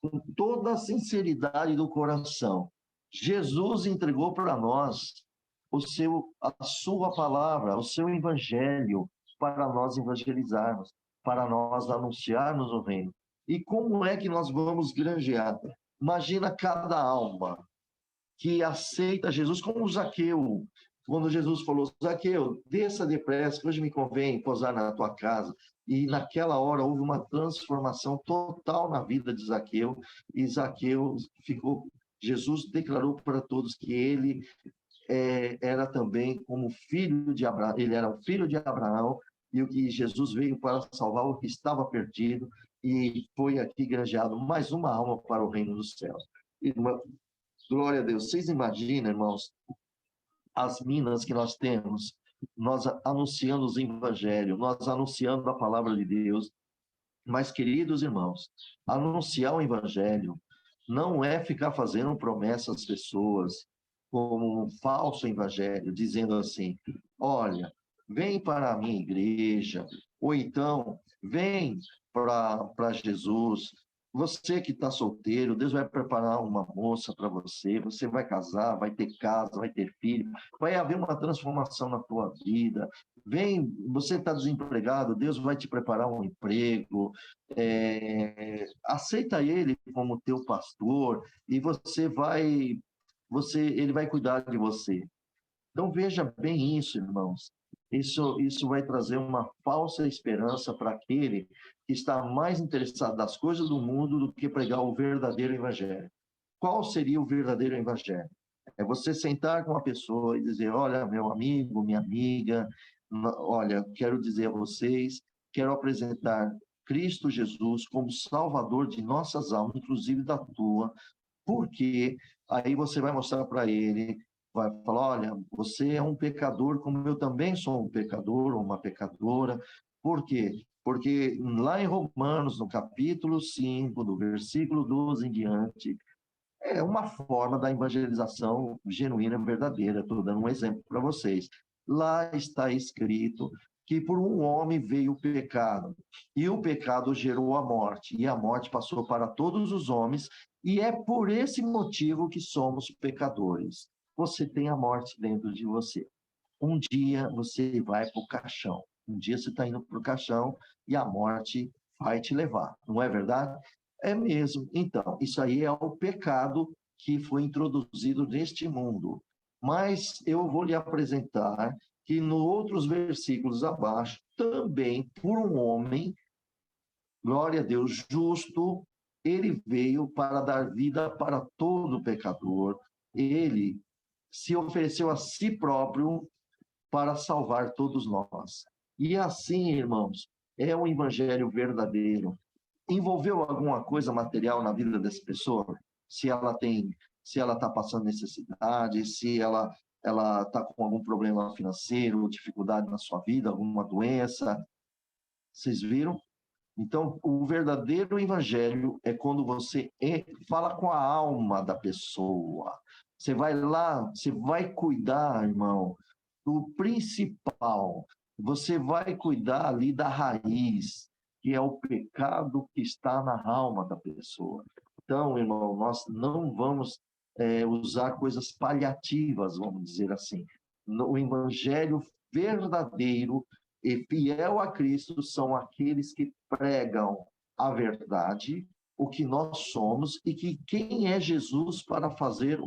com toda a sinceridade do coração, Jesus entregou para nós a sua palavra, o seu evangelho, para nós evangelizarmos, para nós anunciarmos o reino. E como é que nós vamos granjear? Imagina cada alma que aceita Jesus, como o Zaqueu. Quando Jesus falou: Zaqueu, desça depressa, que hoje me convém posar na tua casa. E naquela hora houve uma transformação total na vida de Zaqueu. E Zaqueu ficou. Jesus declarou para todos que ele era também como filho de Abraão. Ele era o filho de Abraão e o que Jesus veio para salvar o que estava perdido, e foi aqui granjeado mais uma alma para o reino dos céus. Glória a Deus. Vocês imaginam, irmãos, as minas que nós temos, nós anunciando os evangelhos, nós anunciando a palavra de Deus. Mas, queridos irmãos, anunciar o evangelho não é ficar fazendo promessas às pessoas, como um falso evangelho, dizendo assim: olha, vem para a minha igreja, ou então vem para Jesus. Você que está solteiro, Deus vai preparar uma moça para você, você vai casar, vai ter casa, vai ter filho, vai haver uma transformação na tua vida. Vem, você está desempregado, Deus vai te preparar um emprego. Aceita Ele como teu pastor e ele vai cuidar de você. Então veja bem isso, irmãos. Isso vai trazer uma falsa esperança para aquele que está mais interessado nas coisas do mundo do que pregar o verdadeiro evangelho. Qual seria o verdadeiro evangelho? É você sentar com uma pessoa e dizer: olha, meu amigo, minha amiga, olha, quero dizer a vocês, quero apresentar Cristo Jesus como Salvador de nossas almas, inclusive da tua, porque aí você vai mostrar para ele, vai falar: olha, você é um pecador como eu também sou um pecador ou uma pecadora. Por quê? Porque lá em Romanos, no capítulo 5, do versículo 12 em diante, é uma forma da evangelização genuína e verdadeira. Estou dando um exemplo para vocês. Lá está escrito que por um homem veio o pecado, e o pecado gerou a morte, e a morte passou para todos os homens, e é por esse motivo que somos pecadores. Você tem a morte dentro de você. Um dia você vai para o caixão, um dia você está indo para o caixão e a morte vai te levar, não é verdade? É mesmo. Então, isso aí é o pecado que foi introduzido neste mundo. Mas eu vou lhe apresentar que nos outros versículos abaixo, também por um homem, glória a Deus, justo, ele veio para dar vida para todo pecador. Ele se ofereceu a si próprio para salvar todos nós. E assim, irmãos, é um evangelho verdadeiro. Envolveu alguma coisa material na vida dessa pessoa? Se ela está passando necessidade, se ela está com algum problema financeiro, dificuldade na sua vida, alguma doença. Vocês viram? Então, o verdadeiro evangelho é quando você fala com a alma da pessoa. Você vai lá, você vai cuidar, irmão, do principal. Você vai cuidar ali da raiz, que é o pecado que está na alma da pessoa. Então, irmão, nós não vamos usar coisas paliativas, vamos dizer assim. O evangelho verdadeiro e fiel a Cristo são aqueles que pregam a verdade, o que nós somos e que quem é Jesus para fazer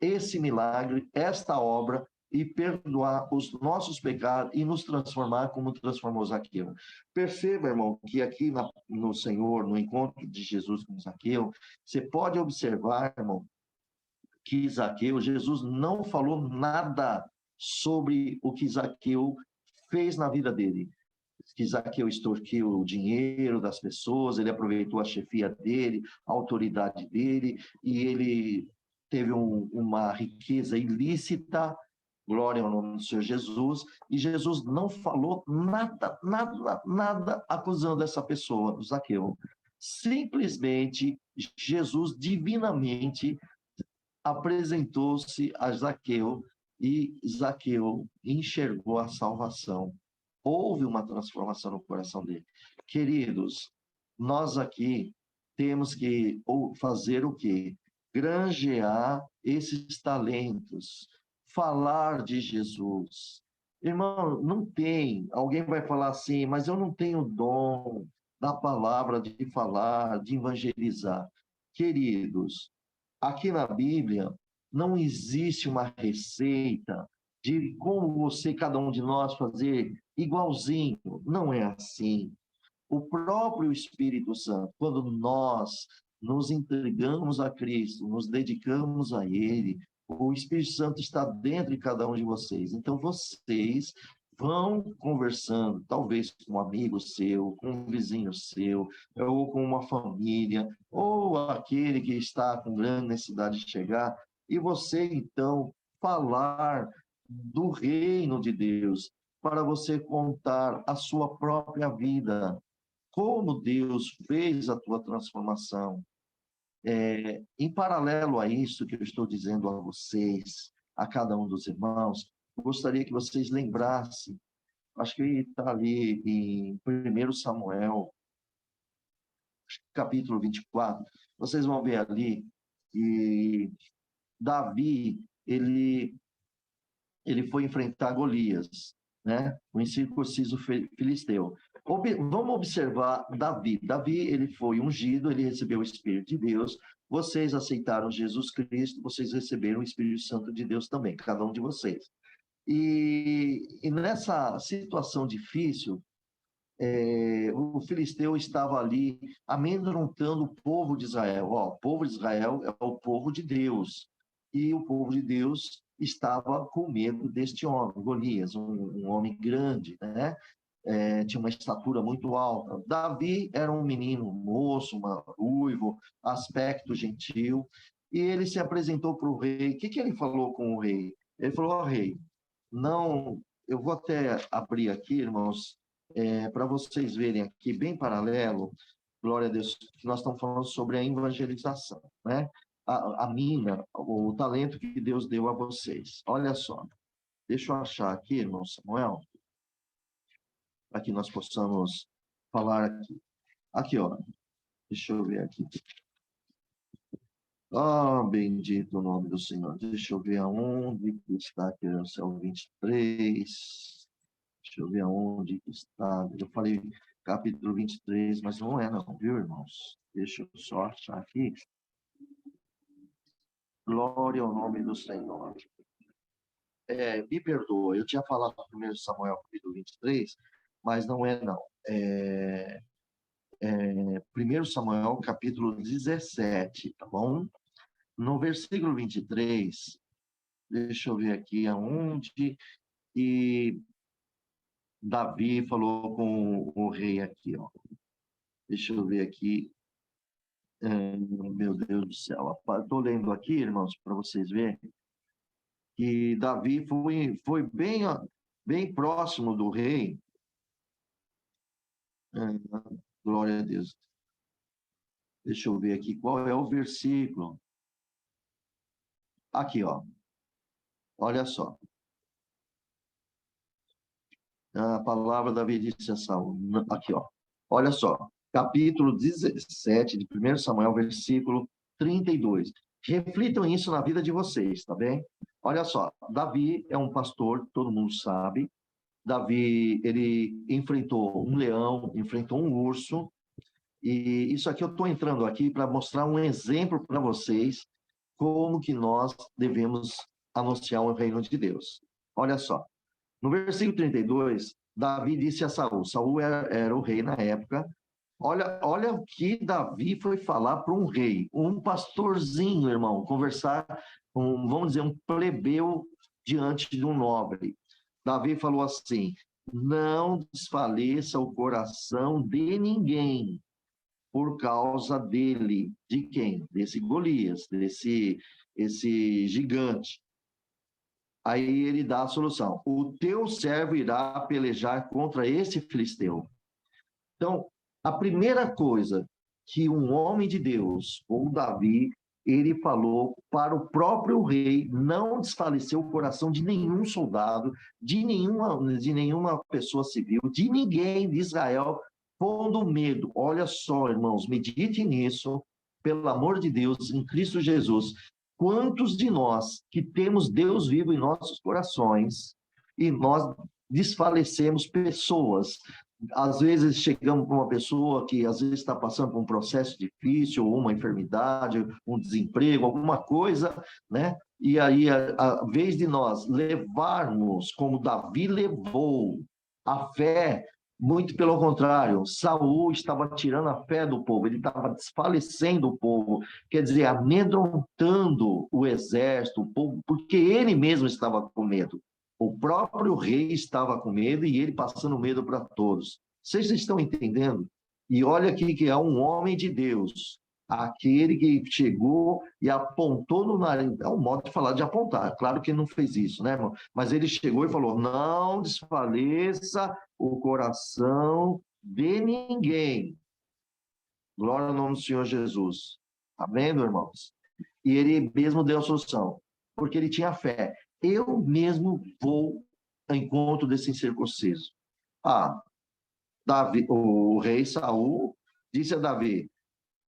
esse milagre, esta obra e perdoar os nossos pecados e nos transformar como transformou Zaqueu. Perceba, irmão, que aqui no Senhor, no encontro de Jesus com Zaqueu, você pode observar, irmão, que Zaqueu, Jesus não falou nada sobre o que Zaqueu fez na vida dele. Que Zaqueu extorquiu o dinheiro das pessoas, ele aproveitou a chefia dele, a autoridade dele, e ele teve uma riqueza ilícita, glória ao nome do Senhor Jesus, e Jesus não falou nada, nada, nada acusando essa pessoa, Zaqueu. Simplesmente, Jesus divinamente apresentou-se a Zaqueu e Zaqueu enxergou a salvação. Houve uma transformação no coração dele. Queridos, nós aqui temos que fazer o quê? Granjear esses talentos, falar de Jesus. Irmão, não tem. Alguém vai falar assim, mas eu não tenho dom da palavra de falar, de evangelizar. Queridos, aqui na Bíblia não existe uma receita de como você, cada um de nós, fazer igualzinho. Não é assim. O próprio Espírito Santo, quando nós nos entregamos a Cristo, nos dedicamos a Ele, o Espírito Santo está dentro de cada um de vocês. Então, vocês vão conversando, talvez com um amigo seu, com um vizinho seu, ou com uma família, ou aquele que está com grande necessidade de chegar, e você, então, falar do reino de Deus, para você contar a sua própria vida, como Deus fez a tua transformação. Em paralelo a isso que eu estou dizendo a vocês, a cada um dos irmãos, eu gostaria que vocês lembrassem, acho que está ali em 1 Samuel, capítulo 24, vocês vão ver ali que Davi, ele foi enfrentar Golias, né? O incircunciso filisteu. Vamos observar Davi. Davi, ele foi ungido, ele recebeu o Espírito de Deus. Vocês aceitaram Jesus Cristo, vocês receberam o Espírito Santo de Deus também, cada um de vocês. E nessa situação difícil, o filisteu estava ali amedrontando o povo de Israel. O povo de Israel é o povo de Deus. E o povo de Deus estava com medo deste homem, Golias, um homem grande, né? Tinha uma estatura muito alta. Davi era um menino moço, ruivo, aspecto gentil, e ele se apresentou para o rei. O que ele falou com o rei? Ele falou: rei, não, eu vou até abrir aqui, irmãos, para vocês verem aqui, bem paralelo, glória a Deus, que nós estamos falando sobre a evangelização, né? A mina, o talento que Deus deu a vocês. Olha só, deixa eu achar aqui, irmão Samuel, para que nós possamos falar aqui. Aqui, ó, deixa eu ver aqui. Bendito o nome do Senhor. Deixa eu ver aonde está aqui, o céu 23. Deixa eu ver aonde está. Eu falei capítulo 23, mas não é não, viu, irmãos? Deixa eu só achar aqui. Glória ao nome do Senhor. Me perdoa, eu tinha falado no 1 Samuel capítulo 23, mas não é não. 1 Samuel capítulo 17, tá bom? No versículo 23, deixa eu ver aqui aonde, e Davi falou com o rei aqui, ó. Deixa eu ver aqui. Meu Deus do céu. Estou lendo aqui, irmãos, para vocês verem, que Davi foi bem próximo do rei. Glória a Deus. Deixa eu ver aqui qual é o versículo. Aqui, ó. Olha só. A palavra Davi disse a Saul. Aqui, ó. Olha só. Capítulo 17 de 1 Samuel, versículo 32. Reflitam isso na vida de vocês, tá bem? Olha só. Davi é um pastor, todo mundo sabe. Davi, ele enfrentou um leão, enfrentou um urso. E isso aqui eu estou entrando aqui para mostrar um exemplo para vocês como que nós devemos anunciar o reino de Deus. Olha só, no versículo 32, Davi disse a Saul, Saul era o rei na época, olha o que Davi foi falar para um rei, um pastorzinho, irmão, conversar, vamos dizer, um plebeu diante de um nobre. Davi falou assim: não desfaleça o coração de ninguém por causa dele. De quem? Desse Golias, esse gigante. Aí ele dá a solução: o teu servo irá pelejar contra esse filisteu. Então, a primeira coisa que um homem de Deus, ou Davi, ele falou para o próprio rei não desfalecer o coração de nenhum soldado, de nenhuma pessoa civil, de ninguém de Israel, pondo medo. Olha só, irmãos, medite nisso, pelo amor de Deus, em Cristo Jesus. Quantos de nós que temos Deus vivo em nossos corações e nós desfalecemos pessoas? Às vezes chegamos para uma pessoa que às vezes está passando por um processo difícil, ou uma enfermidade, um desemprego, alguma coisa, né? E aí, a vez de nós levarmos, como Davi levou, a fé, muito pelo contrário, Saul estava tirando a fé do povo, ele estava desfalecendo o povo, quer dizer, amedrontando o exército, o povo, porque ele mesmo estava com medo. O próprio rei estava com medo e ele passando medo para todos. Vocês estão entendendo? E olha aqui que é um homem de Deus, aquele que chegou e apontou no nariz. É um modo de falar de apontar. Claro que ele não fez isso, né, irmão? Mas ele chegou e falou: não desfaleça o coração de ninguém. Glória ao nome do Senhor Jesus. Tá vendo, irmãos? E ele mesmo deu a solução, porque ele tinha fé. eu mesmo vou ao encontro desse incircunciso. Davi, o rei Saul disse a Davi: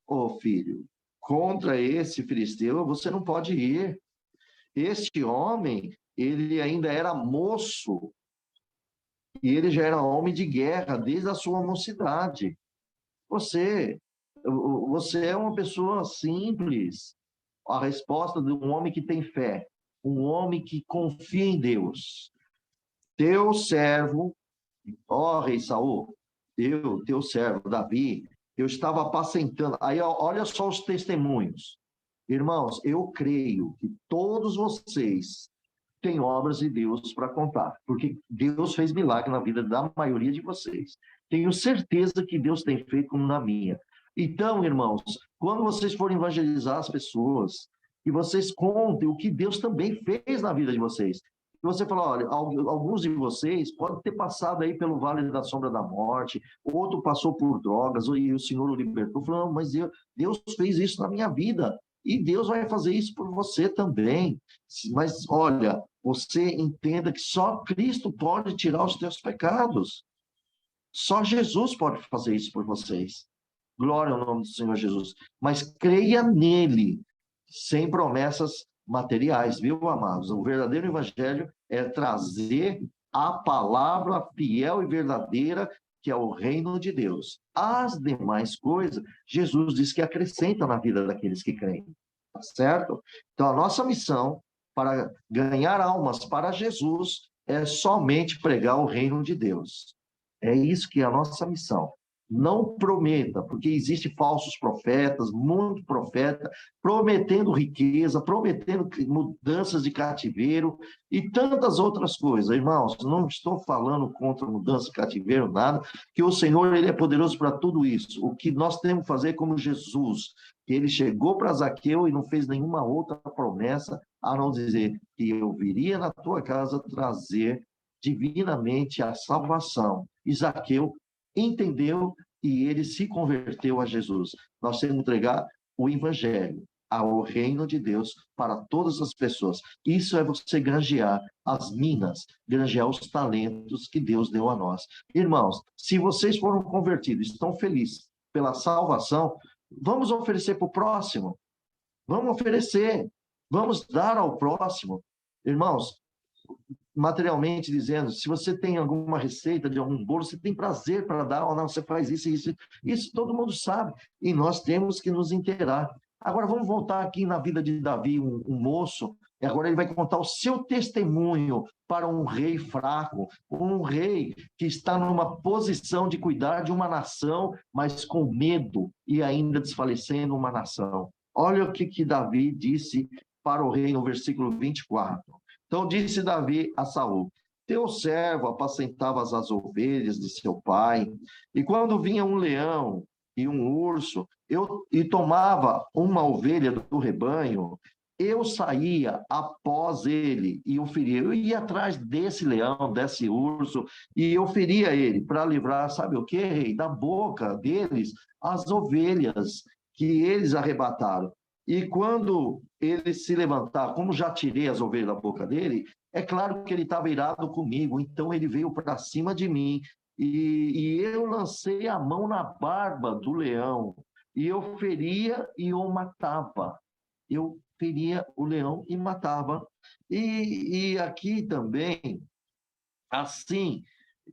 ô filho, contra esse filisteu você não pode ir. Este homem, ele ainda era moço, e ele já era homem de guerra desde a sua mocidade. Você, você é uma pessoa simples. A resposta de um homem que tem fé, um homem que confia em Deus. Teu servo, ó rei Saul, teu servo Davi, eu estava apacentando. Aí olha só os testemunhos. Irmãos, eu creio que todos vocês têm obras de Deus para contar, porque Deus fez milagre na vida da maioria de vocês. Tenho certeza que Deus tem feito como na minha. Então, irmãos, quando vocês forem evangelizar as pessoas, que vocês contem o que Deus também fez na vida de vocês. E você fala, olha, alguns de vocês podem ter passado aí pelo vale da sombra da morte, outro passou por drogas, e o Senhor o libertou. Falando, mas Deus fez isso na minha vida. E Deus vai fazer isso por você também. Mas, olha, você entenda que só Cristo pode tirar os teus pecados. Só Jesus pode fazer isso por vocês. Glória ao nome do Senhor Jesus. Mas creia nele, sem promessas materiais, viu, amados? O verdadeiro evangelho é trazer a palavra fiel e verdadeira, que é o reino de Deus. As demais coisas, Jesus diz que acrescenta na vida daqueles que creem. Tá certo? Então, a nossa missão para ganhar almas para Jesus é somente pregar o reino de Deus. É isso que é a nossa missão. Não prometa, porque existem falsos profetas, muito profeta, prometendo riqueza, prometendo mudanças de cativeiro e tantas outras coisas. Irmãos, não estou falando contra mudança de cativeiro, nada, que o Senhor ele é poderoso para tudo isso. O que nós temos que fazer é como Jesus, que ele chegou para Zaqueu e não fez nenhuma outra promessa, a não dizer que eu viria na tua casa trazer divinamente a salvação. E Zaqueu entendeu e ele se converteu a Jesus. Nós temos que entregar o evangelho, ao reino de Deus para todas as pessoas. Isso é você granjear as minas, granjear os talentos que Deus deu a nós. Irmãos, se vocês foram convertidos, estão felizes pela salvação, vamos oferecer para o próximo. Vamos oferecer. Vamos dar ao próximo. Irmãos, materialmente dizendo, se você tem alguma receita de algum bolo, você tem prazer para dar, ou não, você faz isso e isso. Isso todo mundo sabe, e nós temos que nos inteirar. Agora vamos voltar aqui na vida de Davi, um moço, e agora ele vai contar o seu testemunho para um rei fraco, um rei que está numa posição de cuidar de uma nação, mas com medo e ainda desfalecendo uma nação. Olha o que Davi disse para o rei no versículo 24. Então disse Davi a Saul: teu servo apacentava as ovelhas de seu pai, e quando vinha um leão e um urso, e tomava uma ovelha do rebanho, eu saía após ele e o feria. Eu ia atrás desse leão, desse urso, e eu feria ele para livrar, sabe o quê, rei? Da boca deles as ovelhas que eles arrebataram. E quando ele se levantar, como já tirei as ovelhas da boca dele, é claro que ele estava irado comigo, então ele veio para cima de mim, e eu lancei a mão na barba do leão, e eu feria e o matava. Eu feria o leão e matava. E aqui também, assim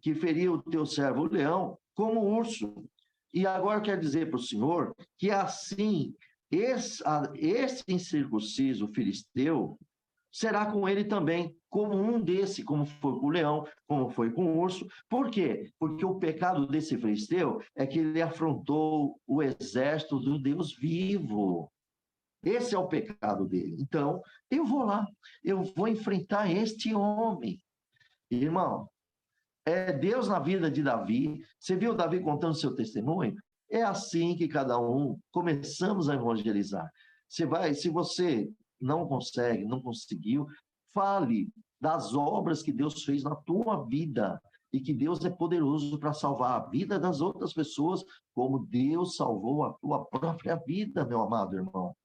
que feria o teu servo o leão, como o urso. E agora quer dizer para o Senhor que assim esse incircunciso filisteu será com ele também, como um desse, como foi com o leão, como foi com o urso. Por quê? Porque o pecado desse filisteu é que ele afrontou o exército do Deus vivo. Esse é o pecado dele. Então, eu vou lá, eu vou enfrentar este homem. Irmão, é Deus na vida de Davi. Você viu Davi contando seu testemunho? É assim que cada um começamos a evangelizar. Se você não consegue, não conseguiu, fale das obras que Deus fez na tua vida e que Deus é poderoso para salvar a vida das outras pessoas, como Deus salvou a tua própria vida, meu amado irmão.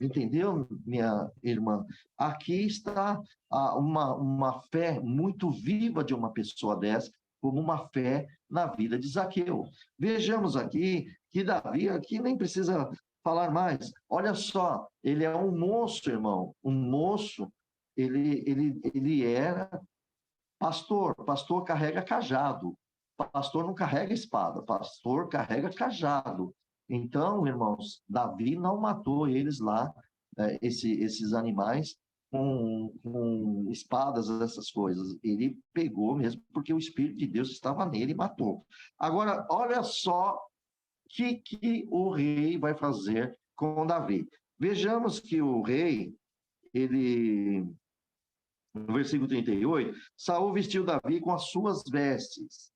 Entendeu, minha irmã? Aqui está uma fé muito viva de uma pessoa dessa, como uma fé na vida de Zaqueu. Vejamos aqui que Davi, aqui nem precisa falar mais. Olha só, ele é um moço, irmão. Um moço, ele era pastor. Pastor carrega cajado. Pastor não carrega espada. Pastor carrega cajado. Então, irmãos, Davi não matou eles lá, esses animais, com espadas, essas coisas. Ele pegou mesmo, porque o Espírito de Deus estava nele e matou. Agora, olha só o que o rei vai fazer com Davi. Vejamos que o rei, ele, no versículo 38, Saul vestiu Davi com as suas vestes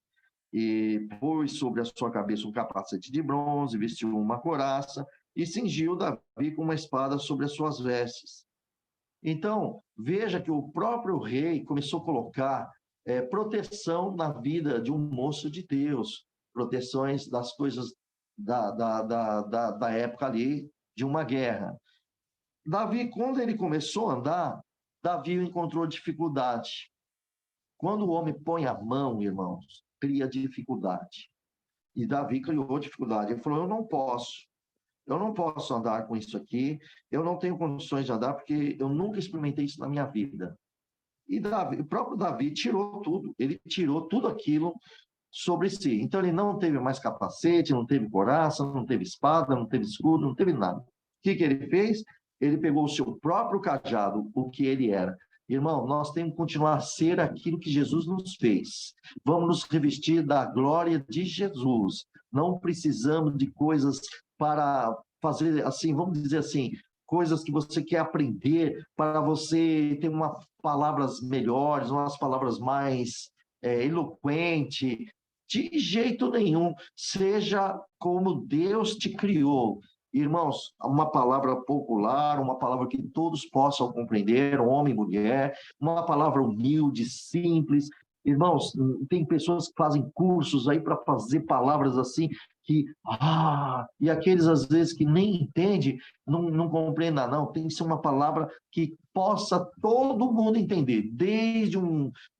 e pôs sobre a sua cabeça um capacete de bronze, vestiu uma couraça e cingiu Davi com uma espada sobre as suas vestes. Então, veja que o próprio rei começou a colocar proteção na vida de um moço de Deus, proteções das coisas da época ali, de uma guerra. Davi, quando ele começou a andar, Davi encontrou dificuldade. Quando o homem põe a mão, irmãos, cria dificuldade. E Davi criou dificuldade. Ele falou: eu não posso andar com isso aqui, eu não tenho condições de andar, porque eu nunca experimentei isso na minha vida. E Davi, o próprio Davi tirou tudo, ele tirou tudo aquilo sobre si. Então ele não teve mais capacete, não teve couraça, não teve espada, não teve escudo, não teve nada. O que ele fez? Ele pegou o seu próprio cajado, o que ele era. Irmão, nós temos que continuar a ser aquilo que Jesus nos fez. Vamos nos revestir da glória de Jesus. Não precisamos de coisas para fazer assim, vamos dizer assim, coisas que você quer aprender para você ter umas palavras melhores, umas palavras mais eloquente. De jeito nenhum. Seja como Deus te criou. Irmãos, uma palavra popular, uma palavra que todos possam compreender, homem, mulher, uma palavra humilde, simples. Irmãos, tem pessoas que fazem cursos aí para fazer palavras assim e aqueles às vezes que nem entendem, não compreendem, não. Tem que ser uma palavra que possa todo mundo entender, desde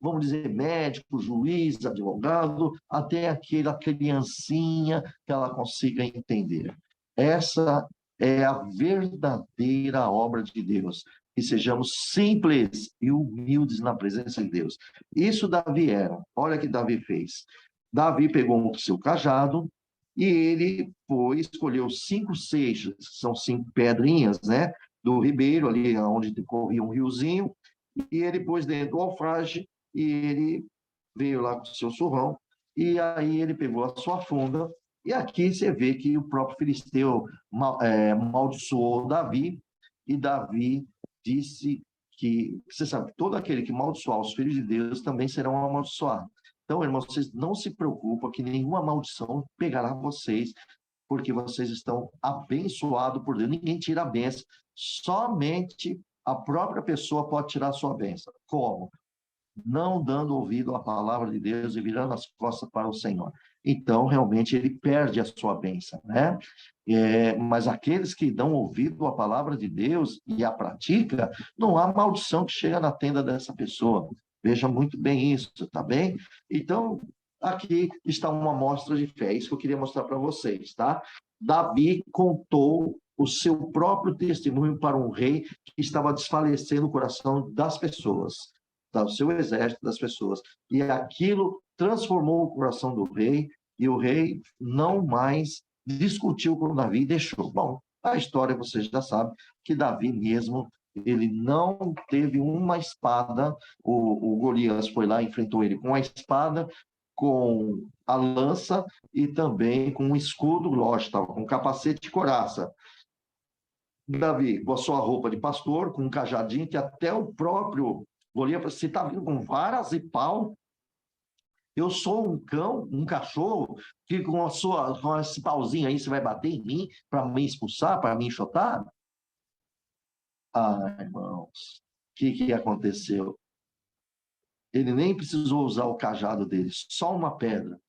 vamos dizer, médico, juiz, advogado, até aquela criancinha que ela consiga entender. Essa é a verdadeira obra de Deus. Que sejamos simples e humildes na presença de Deus. Isso Davi era. Olha o que Davi fez. Davi pegou o seu cajado e ele foi, escolheu 5 seixos, são 5 pedrinhas, né? Do ribeiro, ali onde corria um riozinho, e ele pôs dentro do alfrage e ele veio lá com o seu surrão, e aí ele pegou a sua funda, e aqui você vê que o próprio Filisteu amaldiçoou Davi, e Davi disse que, você sabe, todo aquele que amaldiçoar os filhos de Deus também serão amaldiçoados. Então, irmãos, vocês não se preocupem que nenhuma maldição pegará vocês, porque vocês estão abençoados por Deus. Ninguém tira a bênção, somente a própria pessoa pode tirar a sua bênção. Como? Não dando ouvido à palavra de Deus e virando as costas para o Senhor. Então, realmente, ele perde a sua bênção, né? Mas aqueles que dão ouvido à palavra de Deus e a pratica, não há maldição que chega na tenda dessa pessoa. Veja muito bem isso, tá bem? Então, aqui está uma amostra de fé, isso que eu queria mostrar para vocês, tá? Davi contou o seu próprio testemunho para um rei que estava desfalecendo o coração das pessoas, do seu exército, das pessoas. E aquilo transformou o coração do rei, e o rei não mais discutiu com Davi e deixou. Bom, a história você já sabe, que Davi mesmo, ele não teve uma espada, o Golias foi lá e enfrentou ele com a espada, com a lança e também com um escudo, lógico, estava com capacete e couraça. Davi, com a sua roupa de pastor, com um cajadinho, que até o próprio Golias falou: você está vindo com varas e pau? Eu sou um cão, um cachorro, que com esse pauzinho aí você vai bater em mim para me expulsar, para me enxotar? Ah, irmãos, o que aconteceu? Ele nem precisou usar o cajado dele, só uma pedra.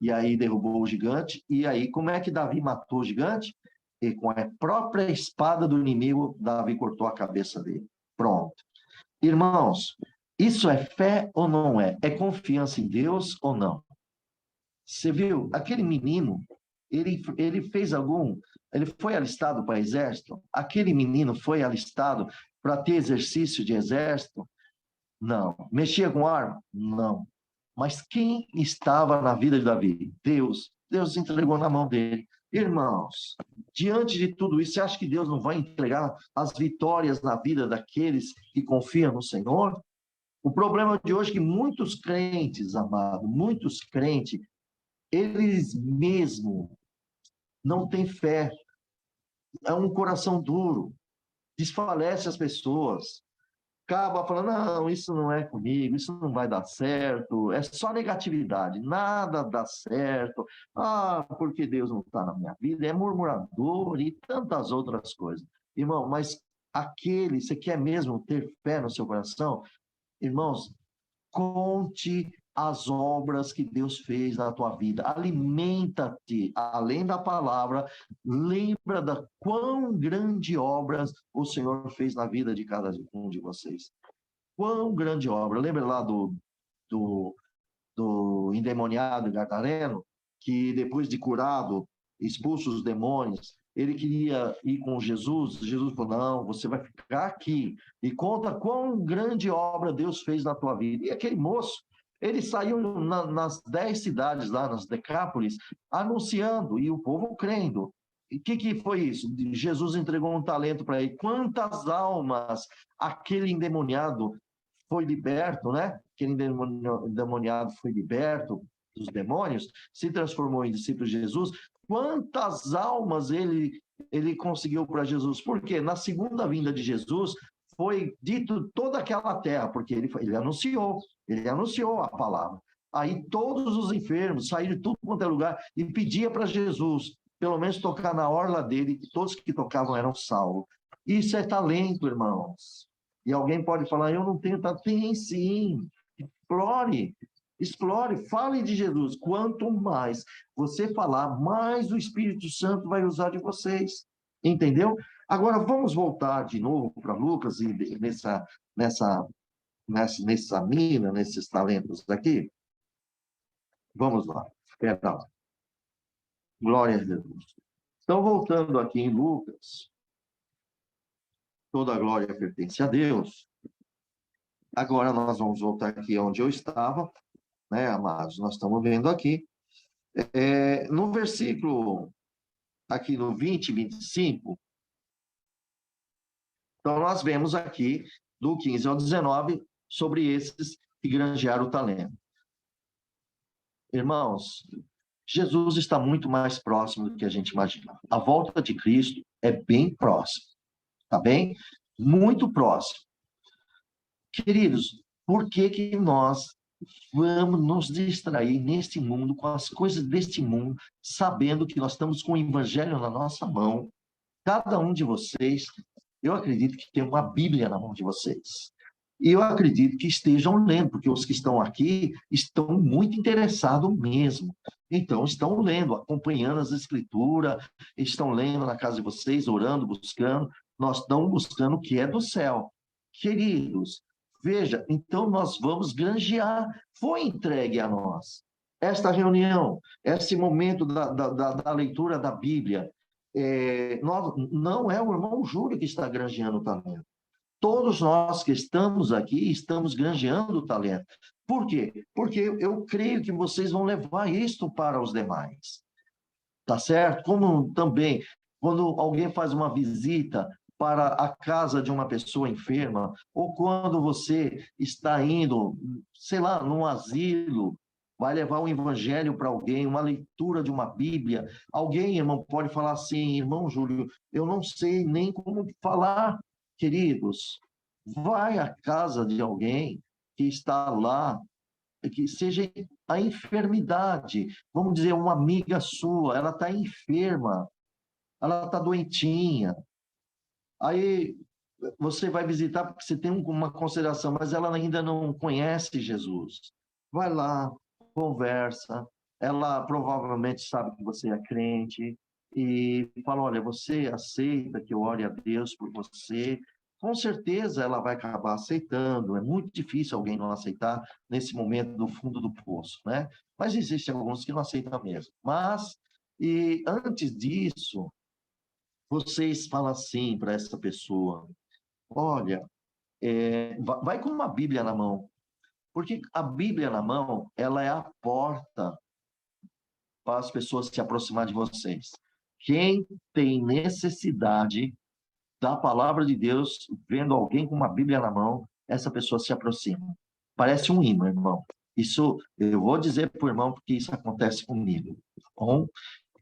E aí derrubou o gigante. E aí, como é que Davi matou o gigante? E com a própria espada do inimigo, Davi cortou a cabeça dele. Pronto. Irmãos, isso é fé ou não é? É confiança em Deus ou não? Você viu? Aquele menino, ele fez algum... Ele foi alistado para exército? Aquele menino foi alistado para ter exercício de exército? Não. Mexia com arma? Não. Mas quem estava na vida de Davi? Deus. Deus entregou na mão dele. Irmãos, diante de tudo isso, você acha que Deus não vai entregar as vitórias na vida daqueles que confiam no Senhor? O problema de hoje é que muitos crentes, amado, muitos crentes, eles mesmo não têm fé. É um coração duro, desfalece as pessoas. Acaba falando, não, isso não é comigo, isso não vai dar certo, é só negatividade, nada dá certo, porque Deus não está na minha vida, é murmurador e tantas outras coisas. Irmão, mas você quer mesmo ter fé no seu coração? Irmãos, conte as obras que Deus fez na tua vida. Alimenta-te, além da palavra, lembra da quão grande obras o Senhor fez na vida de cada um de vocês. Quão grande obra. Lembra lá do, do endemoniado gadareno, que depois de curado, expulso os demônios, ele queria ir com Jesus. Jesus falou, não, você vai ficar aqui e conta quão grande obra Deus fez na tua vida. E aquele moço, ele saiu nas 10 cidades lá, nas Decápolis, anunciando, e o povo crendo. E o que foi isso? Jesus entregou um talento para ele. Quantas almas aquele endemoniado foi liberto, né? Aquele endemoniado foi liberto dos demônios, se transformou em discípulo de Jesus. Quantas almas ele conseguiu para Jesus? Porque na segunda vinda de Jesus foi dito toda aquela terra, porque ele anunciou a palavra. Aí todos os enfermos saíram de tudo quanto é lugar e pedia para Jesus, pelo menos tocar na orla dele, e todos que tocavam eram salvos. Isso é talento, irmãos. E alguém pode falar, eu não tenho talento. Tem sim. Explore, fale de Jesus. Quanto mais você falar, mais o Espírito Santo vai usar de vocês. Entendeu? Agora, vamos voltar de novo para Lucas e nessa mina, nesses talentos aqui. Vamos lá. Espera lá. Glória a Jesus. Então, voltando aqui em Lucas, toda a glória pertence a Deus. Agora nós vamos voltar aqui onde eu estava, né, amados? Nós estamos vendo aqui. No versículo, aqui no 20 e 25, então nós vemos aqui, do 15 ao 19, sobre esses que granjearam o talento. Irmãos, Jesus está muito mais próximo do que a gente imagina. A volta de Cristo é bem próxima, tá bem? Muito próximo. Queridos, por que nós vamos nos distrair neste mundo, com as coisas deste mundo, sabendo que nós estamos com o Evangelho na nossa mão? Cada um de vocês, eu acredito que tem uma Bíblia na mão de vocês. E eu acredito que estejam lendo, porque os que estão aqui estão muito interessados mesmo. Então, estão lendo, acompanhando as Escrituras, estão lendo na casa de vocês, orando, buscando. Nós estamos buscando o que é do céu. Queridos, veja, então nós vamos granjear. Foi entregue a nós. Esta reunião, esse momento da leitura da Bíblia, não é o irmão Júlio que está granjeando o talento. Todos nós que estamos aqui estamos granjeando o talento. Por quê? Porque eu creio que vocês vão levar isto para os demais. Tá certo? Como também, quando alguém faz uma visita para a casa de uma pessoa enferma, ou quando você está indo, sei lá, num asilo, vai levar um evangelho para alguém, uma leitura de uma Bíblia. Alguém, irmão, pode falar assim, irmão Júlio, eu não sei nem como falar. Queridos, vai à casa de alguém que está lá, que seja a enfermidade, vamos dizer, uma amiga sua, ela está enferma, ela está doentinha, aí você vai visitar porque você tem uma consideração, mas ela ainda não conhece Jesus. Vai lá, conversa, ela provavelmente sabe que você é crente, e fala, olha, você aceita que eu ore a Deus por você? Com certeza ela vai acabar aceitando. É muito difícil alguém não aceitar nesse momento do fundo do poço, né? Mas existem alguns que não aceitam mesmo. Mas, e antes disso, vocês falam assim para essa pessoa, olha, vai com uma Bíblia na mão, porque a Bíblia na mão, ela é a porta para as pessoas se aproximar de vocês. Quem tem necessidade da palavra de Deus, vendo alguém com uma Bíblia na mão, essa pessoa se aproxima. Parece um imã, irmão. Isso, eu vou dizer para o irmão porque isso acontece comigo. Bom,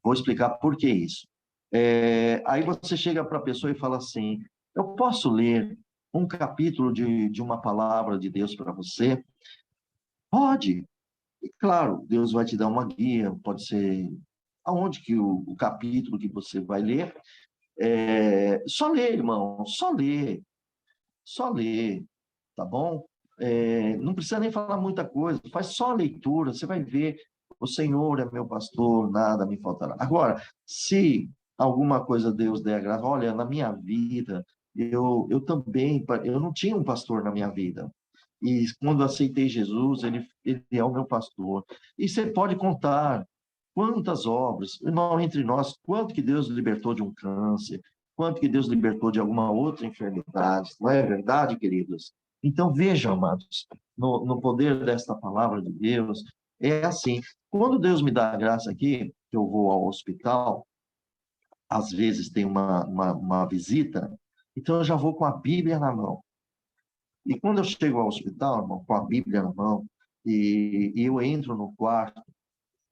vou explicar por que isso. Aí você chega para a pessoa e fala assim, eu posso ler um capítulo de uma palavra de Deus para você? Pode. E, claro, Deus vai te dar uma guia, pode ser aonde que o capítulo que você vai ler. Só ler, irmão, só ler, tá bom? Não precisa nem falar muita coisa, faz só a leitura, você vai ver, o Senhor é meu pastor, nada me faltará. Agora, se alguma coisa Deus der a graça, olha, na minha vida, eu também, eu não tinha um pastor na minha vida, e quando aceitei Jesus, ele é o meu pastor. E você pode contar quantas obras, irmão, entre nós, quanto que Deus libertou de um câncer, quanto que Deus libertou de alguma outra enfermidade, não é verdade, queridos? Então, vejam, amados, no poder desta palavra de Deus, é assim, quando Deus me dá a graça aqui, que eu vou ao hospital, às vezes tem uma visita, então eu já vou com a Bíblia na mão. E quando eu chego ao hospital, irmão, com a Bíblia na mão, e eu entro no quarto,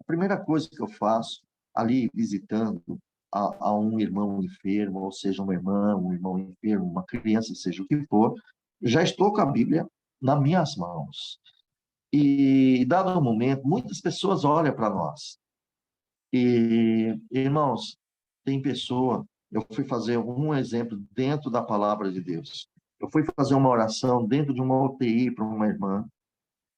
a primeira coisa que eu faço, ali visitando a um irmão enfermo, ou seja, uma irmã, um irmão enfermo, uma criança, seja o que for, já estou com a Bíblia nas minhas mãos. E, dado o momento, muitas pessoas olham para nós. E, irmãos, tem pessoa, eu fui fazer um exemplo dentro da palavra de Deus. Eu fui fazer uma oração dentro de uma UTI para uma irmã,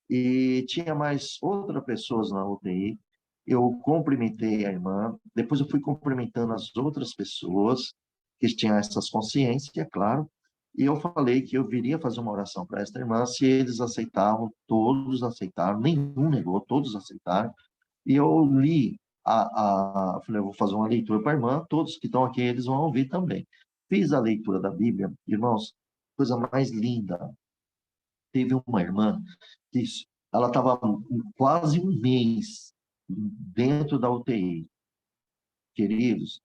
e tinha mais outras pessoas na UTI. Eu cumprimentei a irmã, depois eu fui cumprimentando as outras pessoas que tinham essas consciências, é claro, e eu falei que eu viria fazer uma oração para esta irmã, se eles aceitavam, todos aceitaram, nenhum negou, todos aceitaram, e eu li, falei, eu vou fazer uma leitura para a irmã, todos que estão aqui, eles vão ouvir também. Fiz a leitura da Bíblia, irmãos, coisa mais linda. Teve uma irmã que ela estava quase um mês dentro da UTI. Queridos,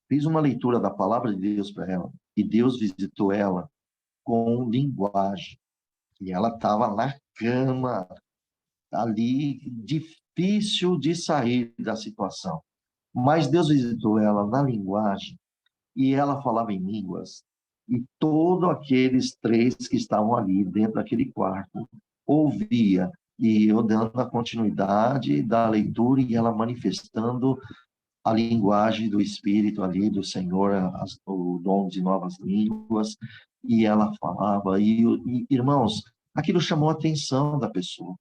fiz uma leitura da palavra de Deus para ela e Deus visitou ela com linguagem. E ela estava na cama, ali, difícil de sair da situação. Mas Deus visitou ela na linguagem e ela falava em línguas. E todos aqueles três que estavam ali dentro daquele quarto ouvia, e eu dando a continuidade da leitura e ela manifestando a linguagem do Espírito ali, do Senhor, o dom de novas línguas, e ela falava, irmãos, aquilo chamou a atenção da pessoa.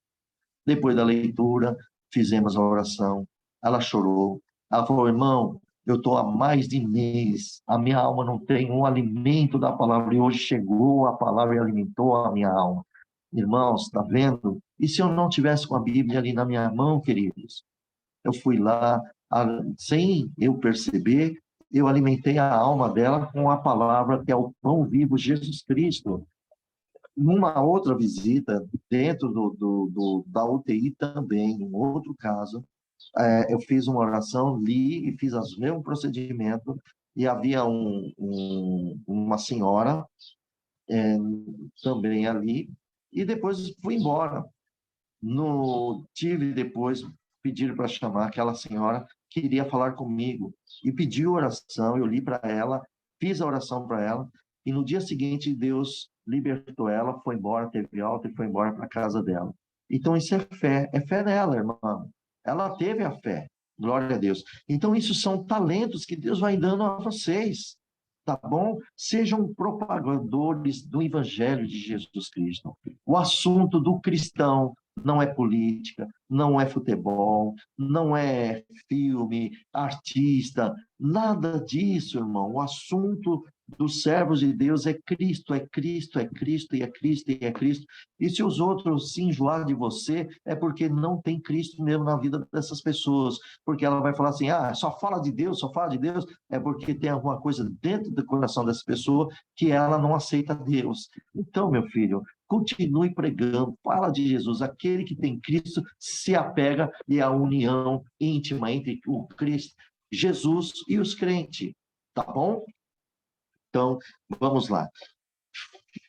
Depois da leitura, fizemos a oração, ela chorou, ela falou, irmão, eu estou há mais de mês, a minha alma não tem um alimento da palavra, e hoje chegou a palavra e alimentou a minha alma. Irmãos, está vendo? E se eu não tivesse com a Bíblia ali na minha mão, queridos? Eu fui lá, sem eu perceber, eu alimentei a alma dela com a palavra que é o pão vivo, Jesus Cristo. Numa outra visita, dentro da UTI também, em outro caso, eu fiz uma oração, li e fiz o mesmo procedimento, e havia uma senhora também ali, e depois fui embora. Tive depois, pediram para chamar aquela senhora, queria falar comigo, e pediu oração, eu li para ela, fiz a oração para ela, e no dia seguinte Deus libertou ela, foi embora, teve alta e foi embora para a casa dela. Então isso é fé nela, irmã. Ela teve a fé, glória a Deus. Então isso são talentos que Deus vai dando a vocês, tá bom? Sejam propagadores do Evangelho de Jesus Cristo. O assunto do cristão não é política, não é futebol, não é filme, artista, nada disso, irmão. O assunto dos servos de Deus é Cristo, é Cristo, é Cristo, e é Cristo, e é Cristo. E se os outros se enjoar de você, é porque não tem Cristo mesmo na vida dessas pessoas. Porque ela vai falar assim, só fala de Deus, só fala de Deus, é porque tem alguma coisa dentro do coração dessa pessoa que ela não aceita Deus. Então, meu filho, continue pregando, fala de Jesus. Aquele que tem Cristo se apega e a união íntima entre o Cristo, Jesus e os crentes. Tá bom? Então, vamos lá.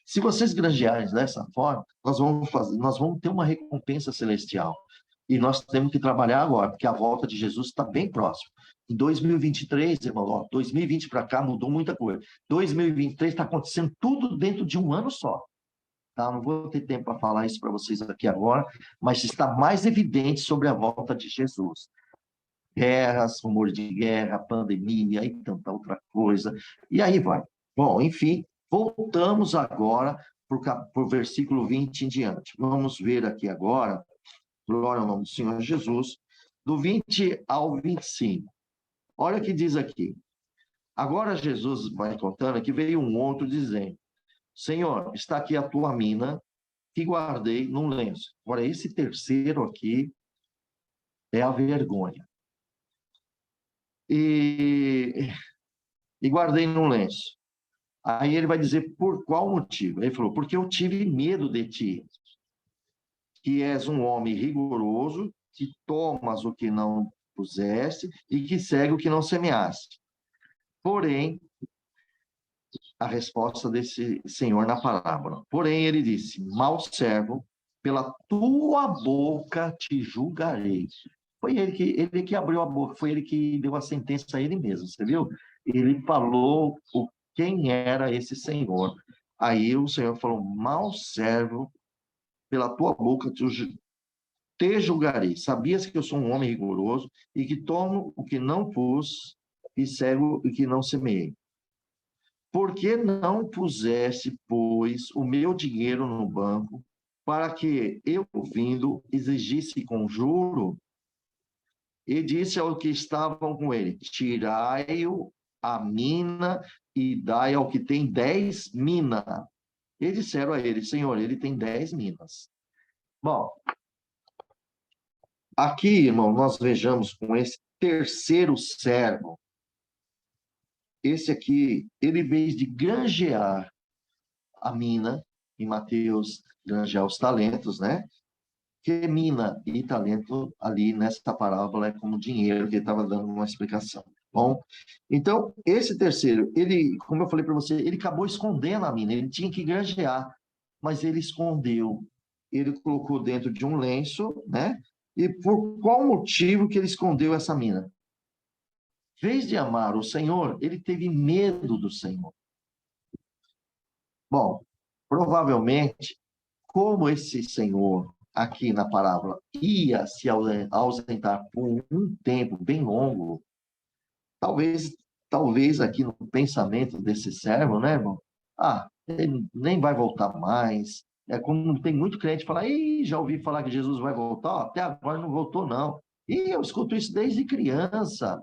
Se vocês granjearem dessa forma, nós vamos ter uma recompensa celestial. E nós temos que trabalhar agora, porque a volta de Jesus está bem próxima. Em 2023, irmão, 2020 para cá mudou muita coisa. 2023 está acontecendo tudo dentro de um ano só. Tá? Não vou ter tempo para falar isso para vocês aqui agora, mas está mais evidente sobre a volta de Jesus. Guerras, rumor de guerra, pandemia e tanta outra coisa. E aí vai. Bom, enfim, voltamos agora para o versículo 20 em diante. Vamos ver aqui agora, glória ao nome do Senhor Jesus, do 20 ao 25. Olha o que diz aqui. Agora Jesus vai contando que veio um outro dizendo, Senhor, está aqui a tua mina que guardei num lenço. Agora, esse terceiro aqui é a vergonha. E guardei num lenço. Aí ele vai dizer por qual motivo. Ele falou, porque eu tive medo de ti, que és um homem rigoroso, que tomas o que não puseste e que segue o que não semeaste. Porém, a resposta desse senhor na parábola. Porém, ele disse, mau servo, pela tua boca te julgarei. Foi ele que abriu a boca, foi ele que deu a sentença a ele mesmo, você viu? Ele falou quem era esse senhor. Aí o senhor falou, mau servo, pela tua boca te julgarei. Sabias que eu sou um homem rigoroso e que tomo o que não pus e cego o que não semeei. Por que não puseste, pois, o meu dinheiro no banco, para que eu, vindo, exigisse com juro? E disse ao que estavam com ele, tirai-o a mina e dai ao que tem 10 minas. E disseram a ele, Senhor, ele tem 10 minas. Bom, aqui, irmão, nós vejamos com esse terceiro servo, esse aqui, ele veio de granjear a mina, em Mateus, granjear os talentos, né? Que mina e talento ali nessa parábola é como dinheiro, que ele estava dando uma explicação. Bom, então, esse terceiro, ele, como eu falei para você, ele acabou escondendo a mina, ele tinha que granjear, mas ele escondeu. Ele colocou dentro de um lenço, né? E por qual motivo que ele escondeu essa mina? Em vez de amar o Senhor, ele teve medo do Senhor. Bom, provavelmente, como esse Senhor aqui na parábola ia se ausentar por um tempo bem longo, talvez aqui no pensamento desse servo, né, irmão? Ele nem vai voltar mais. É como tem muito crente que fala, já ouvi falar que Jesus vai voltar, até agora não voltou, não. E eu escuto isso desde criança.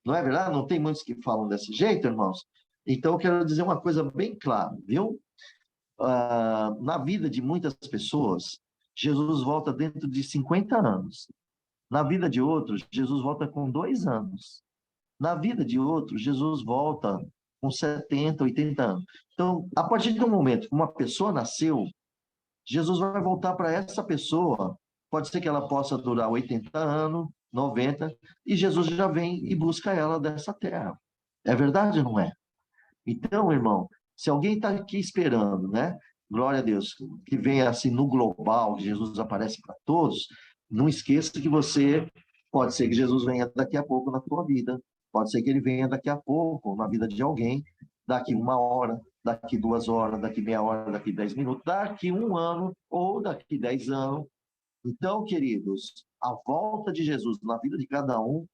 Não é verdade? Não tem muitos que falam desse jeito, irmãos? Então, eu quero dizer uma coisa bem clara, viu? Na vida de muitas pessoas, Jesus volta dentro de 50 anos. Na vida de outros, Jesus volta com 2 anos. Na vida de outros, Jesus volta com 70, 80 anos. Então, a partir do momento que uma pessoa nasceu, Jesus vai voltar para essa pessoa. Pode ser que ela possa durar 80 anos, 90, e Jesus já vem e busca ela dessa terra. É verdade ou não é? Então, irmão, se alguém está aqui esperando, né? Glória a Deus, que venha assim no global, que Jesus aparece para todos, não esqueça que pode ser que Jesus venha daqui a pouco na tua vida, pode ser que ele venha daqui a pouco na vida de alguém, daqui 1 hora, daqui 2 horas, daqui meia hora, daqui 10 minutos, daqui 1 ano ou daqui 10 anos. Então, queridos, a volta de Jesus na vida de cada um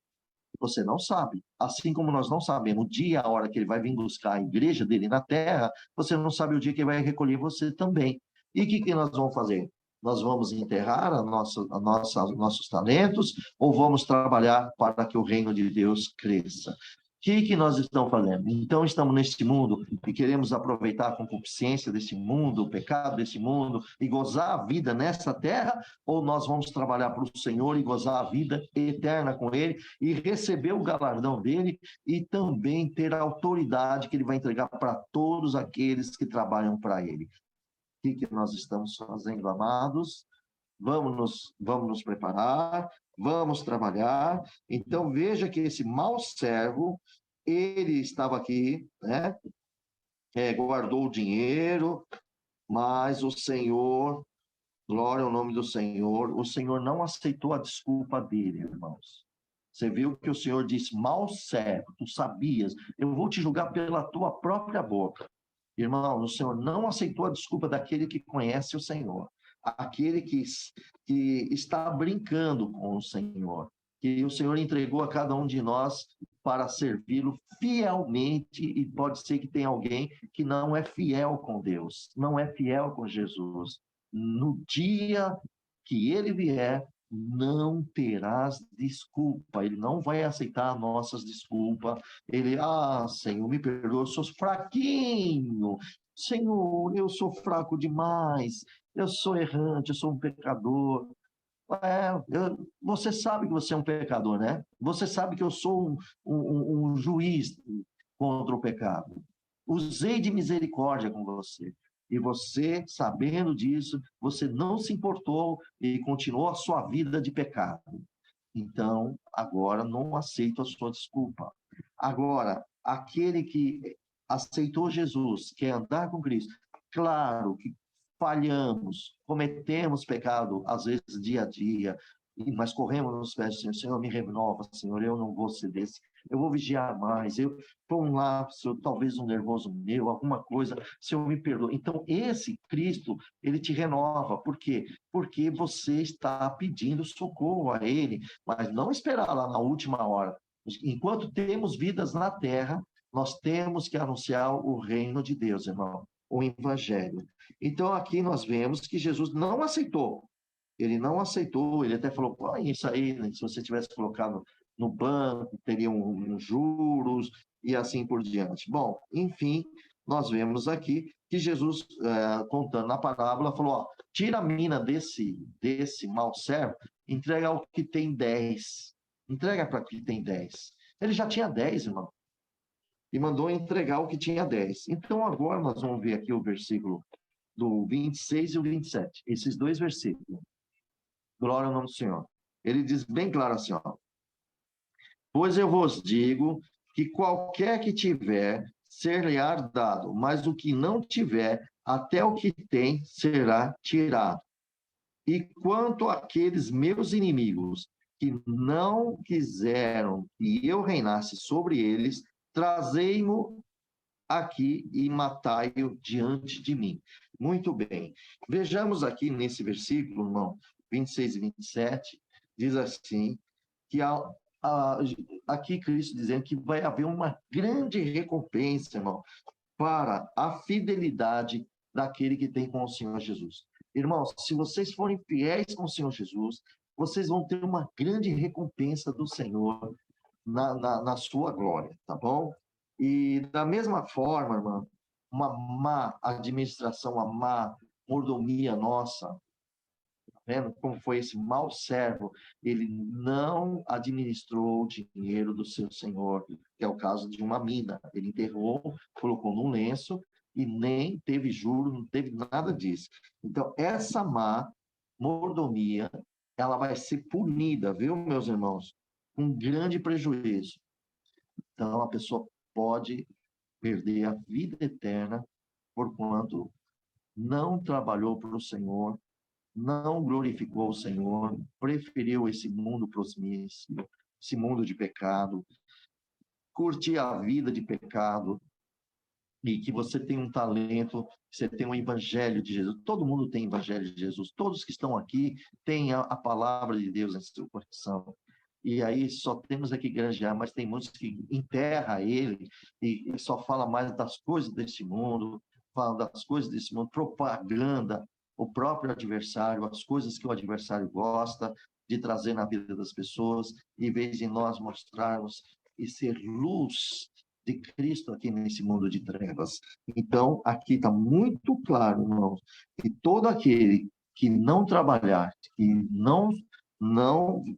você não sabe. Assim como nós não sabemos o dia e a hora que ele vai vir buscar a igreja dele na terra, você não sabe o dia que ele vai recolher você também. E o que nós vamos fazer? Nós vamos enterrar nossos talentos ou vamos trabalhar para que o reino de Deus cresça? O que nós estamos fazendo? Então, estamos neste mundo e queremos aproveitar a concupiscência deste mundo, o pecado deste mundo e gozar a vida nessa terra, ou nós vamos trabalhar para o Senhor e gozar a vida eterna com Ele e receber o galardão dele e também ter a autoridade que Ele vai entregar para todos aqueles que trabalham para Ele? O que nós estamos fazendo, amados? Vamos nos preparar, vamos trabalhar. Então, veja que esse mau servo, ele estava aqui, né? Guardou o dinheiro, mas o Senhor, glória ao nome do Senhor, o Senhor não aceitou a desculpa dele, irmãos. Você viu que o Senhor disse, mau servo, tu sabias, eu vou te julgar pela tua própria boca. Irmão, o Senhor não aceitou a desculpa daquele que conhece o Senhor, aquele que está brincando com o Senhor, que o Senhor entregou a cada um de nós para servi-lo fielmente, e pode ser que tenha alguém que não é fiel com Deus, não é fiel com Jesus. No dia que ele vier, não terás desculpa, ele não vai aceitar nossas desculpas. Ele, Senhor, me perdoa, eu sou fraquinho, Senhor, eu sou fraco demais, eu sou errante, eu sou um pecador. Você sabe que você é um pecador, né? Você sabe que eu sou um juiz contra o pecado. Usei de misericórdia com você. E você, sabendo disso, você não se importou e continuou a sua vida de pecado. Então, agora não aceito a sua desculpa. Agora, aquele que aceitou Jesus, quer andar com Cristo, claro que falhamos, cometemos pecado, às vezes dia a dia, mas corremos nos pés do Senhor. Senhor, me renova, Senhor, eu não vou ser desse, eu vou vigiar mais, por um lapso, talvez um nervoso meu, alguma coisa, Senhor, me perdoa. Então, esse Cristo, ele te renova. Por quê? Porque você está pedindo socorro a ele, mas não esperar lá na última hora. Enquanto temos vidas na terra, nós temos que anunciar o reino de Deus, irmão, o evangelho. Então, aqui nós vemos que Jesus não aceitou. Ele não aceitou, ele até falou, pô, isso aí, né, se você tivesse colocado no banco, teriam uns juros e assim por diante. Bom, enfim, nós vemos aqui que Jesus, contando na parábola, falou, tira a mina desse mau servo, entrega ao que tem 10. Entrega para que tem 10. Ele já tinha 10, irmão. E mandou entregar o que tinha 10. Então, agora nós vamos ver aqui o versículo do 26 e o 27. Esses dois versículos. Glória ao nome do Senhor. Ele diz bem claro assim, pois eu vos digo que qualquer que tiver, ser-lhe-á dado, mas o que não tiver, até o que tem, será tirado. E quanto àqueles meus inimigos, que não quiseram que eu reinasse sobre eles, trazei-mo aqui e matai-o diante de mim. Muito bem. Vejamos aqui nesse versículo, irmão, 26 e 27, diz assim, que aqui Cristo dizendo que vai haver uma grande recompensa, irmão, para a fidelidade daquele que tem com o Senhor Jesus. Irmãos, se vocês forem fiéis com o Senhor Jesus, vocês vão ter uma grande recompensa do Senhor na sua glória, tá bom? E da mesma forma, irmão, uma má administração, uma má mordomia nossa, tá vendo como foi esse mau servo? Ele não administrou o dinheiro do seu senhor, que é o caso de uma mina. Ele enterrou, colocou num lenço e nem teve juros, não teve nada disso. Então, essa má mordomia, ela vai ser punida, viu, meus irmãos? Com grande prejuízo. Então, a pessoa pode perder a vida eterna porquanto não trabalhou para o Senhor, não glorificou o Senhor, preferiu esse mundo prosmício, esse mundo de pecado, curtir a vida de pecado, e que você tem um talento, você tem um evangelho de Jesus. Todo mundo tem evangelho de Jesus. Todos que estão aqui têm a palavra de Deus em seu coração. E aí só temos aqui granjear, mas tem muitos que enterra ele e só fala mais das coisas desse mundo, fala das coisas desse mundo, propaganda. o próprio adversário, as coisas que o adversário gosta de trazer na vida das pessoas, em vez de nós mostrarmos e ser luz de Cristo aqui nesse mundo de trevas. Então, aqui está muito claro, irmãos, que todo aquele que não trabalhar,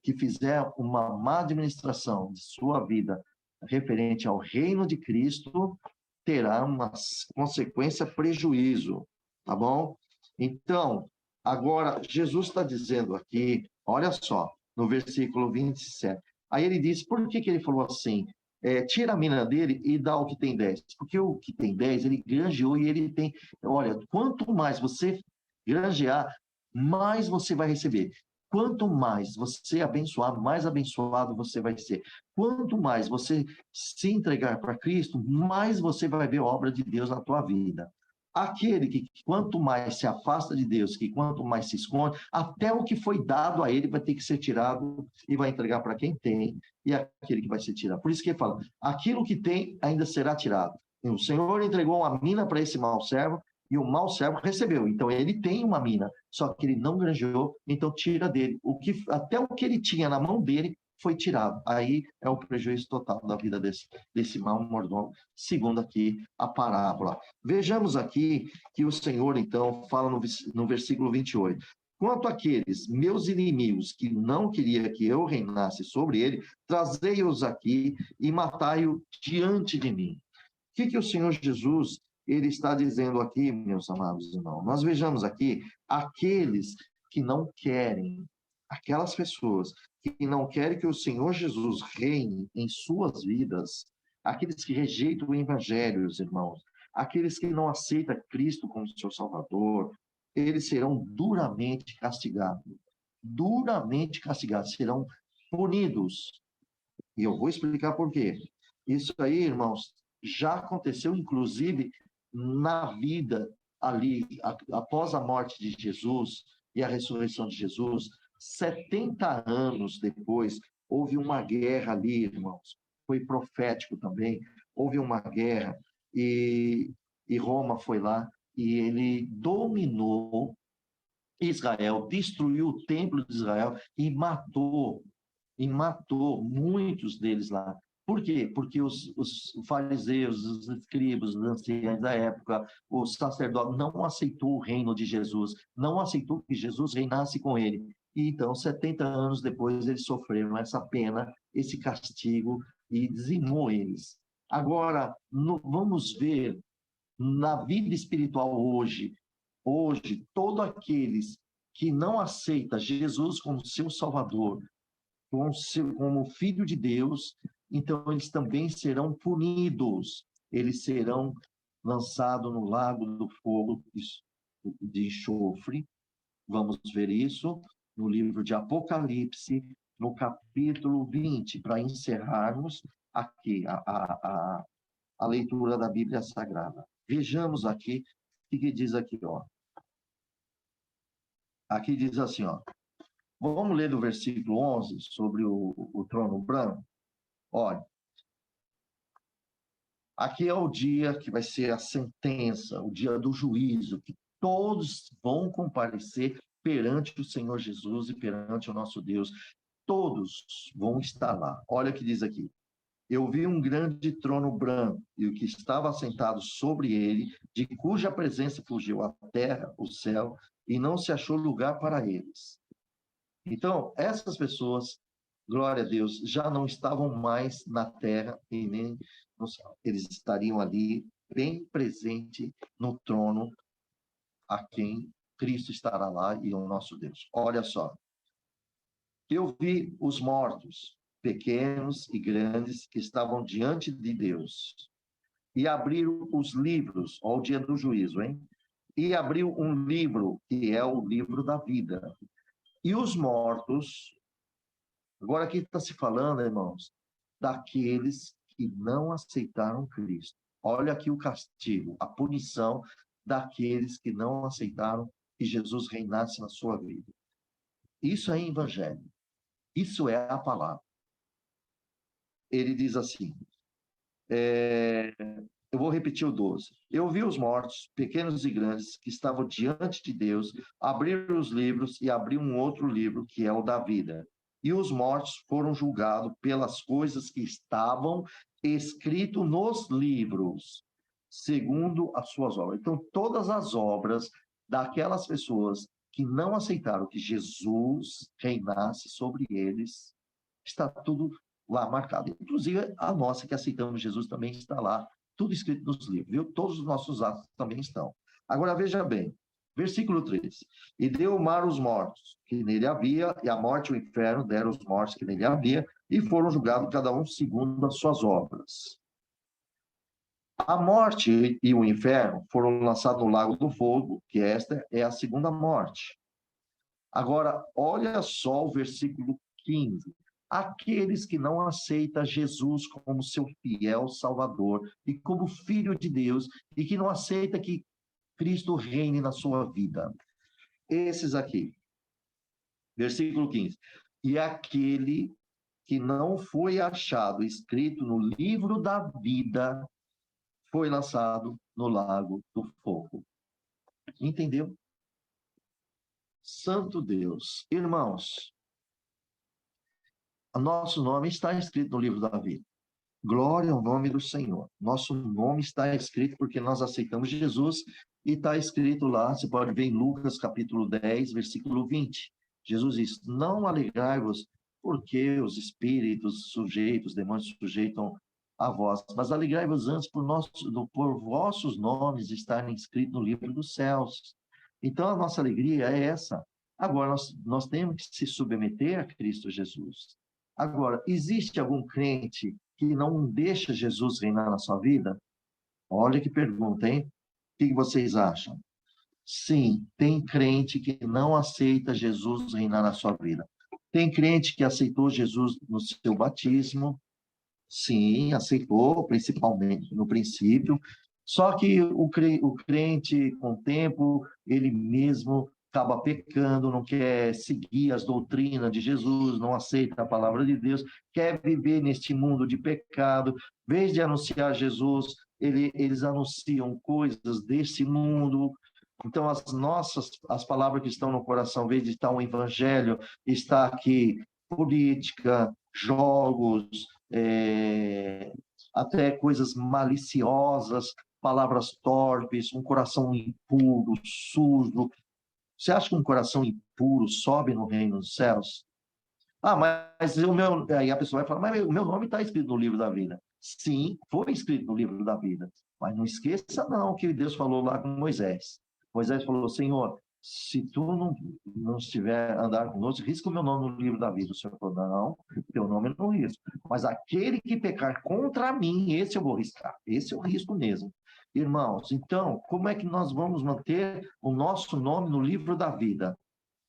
que fizer uma má administração de sua vida referente ao reino de Cristo, terá uma consequência prejuízo, tá bom? Então, agora, Jesus está dizendo aqui, olha só, no versículo 27. Aí ele diz, por que ele falou assim? Tira a mina dele e dá o que tem 10. Porque o que tem 10, ele granjeou e ele tem... Olha, quanto mais você granjear, mais você vai receber. Quanto mais você abençoar, mais abençoado você vai ser. Quanto mais você se entregar para Cristo, mais você vai ver a obra de Deus na tua vida. Aquele que quanto mais se afasta de Deus, que quanto mais se esconde, até o que foi dado a ele vai ter que ser tirado e vai entregar para quem tem, e aquele que vai ser tirado. Por isso que ele fala, aquilo que tem ainda será tirado. E o Senhor entregou uma mina para esse mau servo, e o mau servo recebeu. Então ele tem uma mina, só que ele não granjeou, então tira dele. Até o que ele tinha na mão dele foi tirado. Aí é o prejuízo total da vida desse mau mordomo, segundo aqui a parábola. Vejamos aqui que o Senhor, então, fala no versículo 28. Quanto àqueles meus inimigos que não queria que eu reinasse sobre ele, trazei-os aqui e matai-o diante de mim. O que o Senhor Jesus ele está dizendo aqui, meus amados irmãos? Nós vejamos aqui aqueles que não querem, aquelas pessoas que não querem que o Senhor Jesus reine em suas vidas, aqueles que rejeitam o Evangelho, irmãos, aqueles que não aceitam Cristo como seu Salvador, eles serão duramente castigados, serão punidos. E eu vou explicar por quê. Isso aí, irmãos, já aconteceu, inclusive, na vida ali, após a morte de Jesus e a ressurreição de Jesus, 70 anos depois, houve uma guerra ali, irmãos. Foi profético também. Houve uma guerra e Roma foi lá e ele dominou Israel, destruiu o templo de Israel e matou muitos deles lá. Por quê? Porque os fariseus, os escribas, os anciãos da época, os sacerdotes, não aceitou o reino de Jesus, não aceitou que Jesus reinasse com ele. E então, 70 anos depois, eles sofreram essa pena, esse castigo, e dizimou eles. Agora, vamos ver na vida espiritual hoje, todos aqueles que não aceitam Jesus como seu Salvador, como Filho de Deus, então eles também serão punidos, eles serão lançados no lago do fogo de enxofre. Vamos ver isso no livro de Apocalipse, no capítulo 20, para encerrarmos aqui a leitura da Bíblia Sagrada. Vejamos aqui o que diz aqui, ó. Aqui diz assim, ó. Vamos ler do versículo 11 sobre o trono branco? Olha, aqui é o dia que vai ser a sentença, o dia do juízo, que todos vão comparecer perante o Senhor Jesus e perante o nosso Deus. Todos vão estar lá. Olha o que diz aqui. Eu vi um grande trono branco, e o que estava assentado sobre ele, de cuja presença fugiu a terra, o céu, e não se achou lugar para eles. Então, essas pessoas, glória a Deus, já não estavam mais na terra e nem no céu. Eles estariam ali, bem presente no trono, a quem Cristo estará lá e o nosso Deus. Olha só. Eu vi os mortos, pequenos e grandes, que estavam diante de Deus. E abriram os livros, ao dia do juízo, hein? E abriu um livro, que é o livro da vida. E os mortos, agora aqui está se falando, irmãos, daqueles que não aceitaram Cristo. Olha aqui o castigo, a punição daqueles que não aceitaram que Jesus reinasse na sua vida. Isso é evangelho. Isso é a palavra. Ele diz assim, Eu vou repetir o 12. Eu vi os mortos, pequenos e grandes, que estavam diante de Deus, abrir os livros e abrir um outro livro, que é o da vida. E os mortos foram julgados pelas coisas que estavam escritas nos livros, segundo as suas obras. Então, todas as obras daquelas pessoas que não aceitaram que Jesus reinasse sobre eles, está tudo lá marcado. Inclusive, a nossa que aceitamos Jesus também está lá, tudo escrito nos livros, viu? Todos os nossos atos também estão. Agora, veja bem, versículo 3. E deu o mar os mortos que nele havia, e a morte e o inferno deram os mortos que nele havia, e foram julgados cada um segundo as suas obras. A morte e o inferno foram lançados no lago do fogo, que esta é a segunda morte. Agora, olha só o versículo 15. Aqueles que não aceitam Jesus como seu fiel Salvador e como Filho de Deus e que não aceita que Cristo reine na sua vida. Esses aqui. Versículo 15. E aquele que não foi achado escrito no livro da vida foi lançado no lago do fogo. Entendeu? Santo Deus. Irmãos, nosso nome está escrito no livro da vida. Glória ao nome do Senhor. Nosso nome está escrito porque nós aceitamos Jesus e está escrito lá, você pode ver em Lucas capítulo 10, versículo 20. Jesus diz, não alegrai-vos porque os espíritos sujeitos, os demônios sujeitam a vós, mas alegrai-vos antes por vossos nomes estarem escritos no livro dos céus. Então, a nossa alegria é essa. Agora, nós temos que se submeter a Cristo Jesus. Agora, existe algum crente que não deixa Jesus reinar na sua vida? Olha que pergunta, hein? O que vocês acham? Sim, tem crente que não aceita Jesus reinar na sua vida. Tem crente que aceitou Jesus no seu batismo. Sim, aceitou, principalmente no princípio. Só que o crente, com o tempo, ele mesmo acaba pecando, não quer seguir as doutrinas de Jesus, não aceita a palavra de Deus, quer viver neste mundo de pecado. Em vez de anunciar Jesus, eles anunciam coisas desse mundo. Então, as palavras que estão no coração, em vez de estar um evangelho, está aqui política, jogos, até coisas maliciosas, palavras torpes, um coração impuro, sujo. Você acha que um coração impuro sobe no reino dos céus? Ah, mas o meu... Aí a pessoa vai falar, mas o meu nome está escrito no livro da vida. Sim, foi escrito no livro da vida. Mas não esqueça não que Deus falou lá com Moisés. Moisés falou, Senhor, se tu não estiver andar conosco, risca o meu nome no livro da vida. O Senhor falou, não, teu nome eu não risco. Mas aquele que pecar contra mim, esse eu vou riscar. Esse eu risco mesmo. Irmãos, então, como é que nós vamos manter o nosso nome no livro da vida?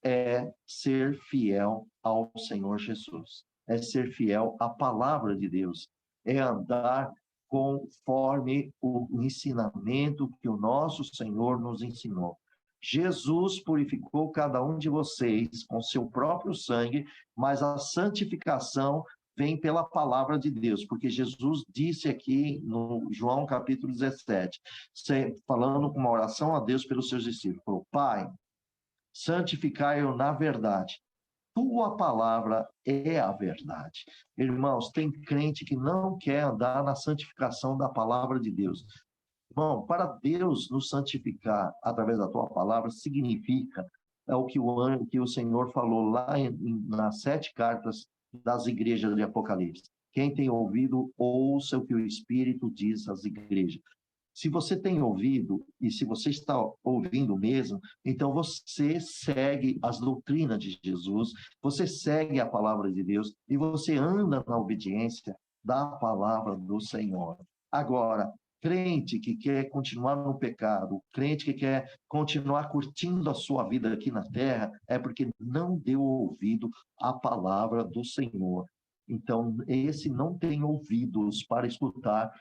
É ser fiel ao Senhor Jesus. É ser fiel à palavra de Deus. É andar conforme o ensinamento que o nosso Senhor nos ensinou. Jesus purificou cada um de vocês com seu próprio sangue, mas a santificação vem pela palavra de Deus, porque Jesus disse aqui no João capítulo 17, falando com uma oração a Deus pelos seus discípulos, falou, Pai, santificai-o na verdade. Tua palavra é a verdade. Irmãos, tem crente que não quer andar na santificação da palavra de Deus. Irmão, para Deus nos santificar através da tua palavra, significa o que o Senhor falou lá nas 7 cartas das igrejas de Apocalipse. Quem tem ouvido, ouça o que o Espírito diz às igrejas. Se você tem ouvido, e se você está ouvindo mesmo, então você segue as doutrinas de Jesus, você segue a palavra de Deus e você anda na obediência da palavra do Senhor. Agora, crente que quer continuar no pecado, crente que quer continuar curtindo a sua vida aqui na terra, é porque não deu ouvido à palavra do Senhor. Então, esse não tem ouvidos para escutar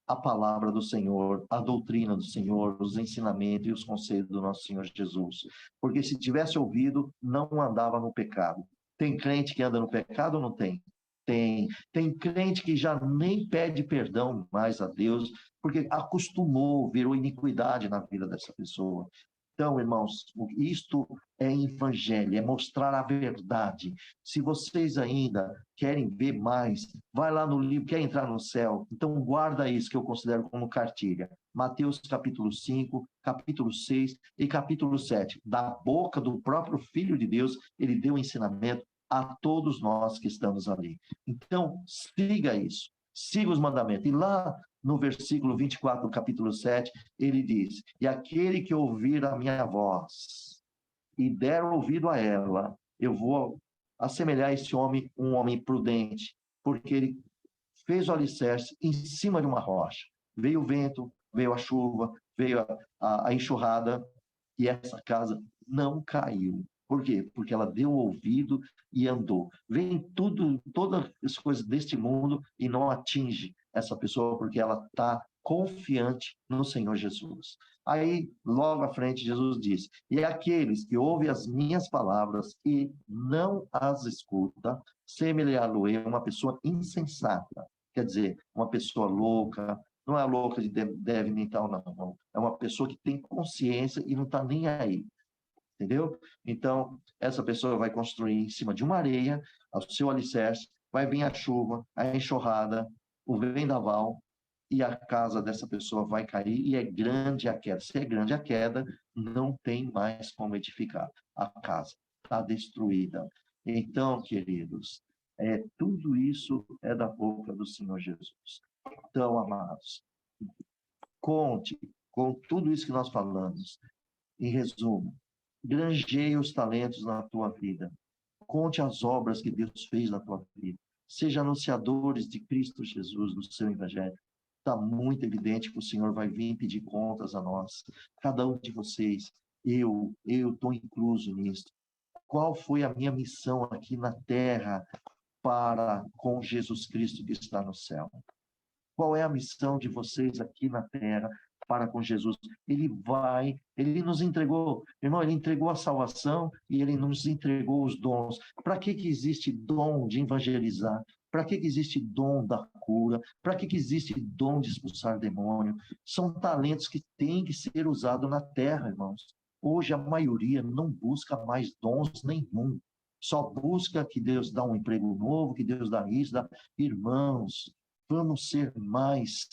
a palavra do Senhor, a doutrina do Senhor, os ensinamentos e os conselhos do nosso Senhor Jesus. Porque se tivesse ouvido, não andava no pecado. Tem crente que anda no pecado ou não tem? Tem crente que já nem pede perdão mais a Deus, porque acostumou, virou iniquidade na vida dessa pessoa. Então, irmãos, isto é evangelho, é mostrar a verdade. Se vocês ainda querem ver mais, vai lá no livro, quer entrar no céu, então guarda isso que eu considero como cartilha. Mateus capítulo 5, capítulo 6 e capítulo 7. Da boca do próprio Filho de Deus, ele deu ensinamento a todos nós que estamos ali. Então, siga isso, siga os mandamentos. E lá no versículo 24 do capítulo 7, ele diz: e aquele que ouvir a minha voz e der ouvido a ela, eu vou assemelhar esse homem, um homem prudente, porque ele fez o alicerce em cima de uma rocha. Veio o vento, veio a chuva, veio a enxurrada, e essa casa não caiu. Por quê? Porque ela deu ouvido e andou. Vem todas as coisas deste mundo e não atinge essa pessoa, porque ela está confiante no Senhor Jesus. Aí, logo à frente, Jesus diz: e aqueles que ouvem as minhas palavras e não as escutam, semelhá-lo-ei a uma pessoa insensata. Quer dizer, uma pessoa louca, não é louca de deve mental, não. É uma pessoa que tem consciência e não está nem aí. Entendeu? Então, essa pessoa vai construir em cima de uma areia, o seu alicerce, vai vir a chuva, a enxurrada, o vendaval, e a casa dessa pessoa vai cair, e é grande a queda. Se é grande a queda, não tem mais como edificar. A casa está destruída. Então, queridos, tudo isso é da boca do Senhor Jesus. Então, amados, conte com tudo isso que nós falamos. Em resumo, granjeie os talentos na tua vida. Conte as obras que Deus fez na tua vida. Seja anunciadores de Cristo Jesus, do seu evangelho. Está muito evidente que o Senhor vai vir pedir contas a nós. Cada um de vocês, eu estou incluso nisso. Qual foi a minha missão aqui na terra para com Jesus Cristo que está no céu? Qual é a missão de vocês aqui na terra para com Jesus? Ele nos entregou, irmão, ele entregou a salvação e ele nos entregou os dons. Para que existe dom de evangelizar? Para que existe dom da cura? Para que existe dom de expulsar demônio? São talentos que têm que ser usados na terra, irmãos. Hoje a maioria não busca mais dons nenhum. Só busca que Deus dá um emprego novo, que Deus dá isso, dá... Irmãos, vamos ser mais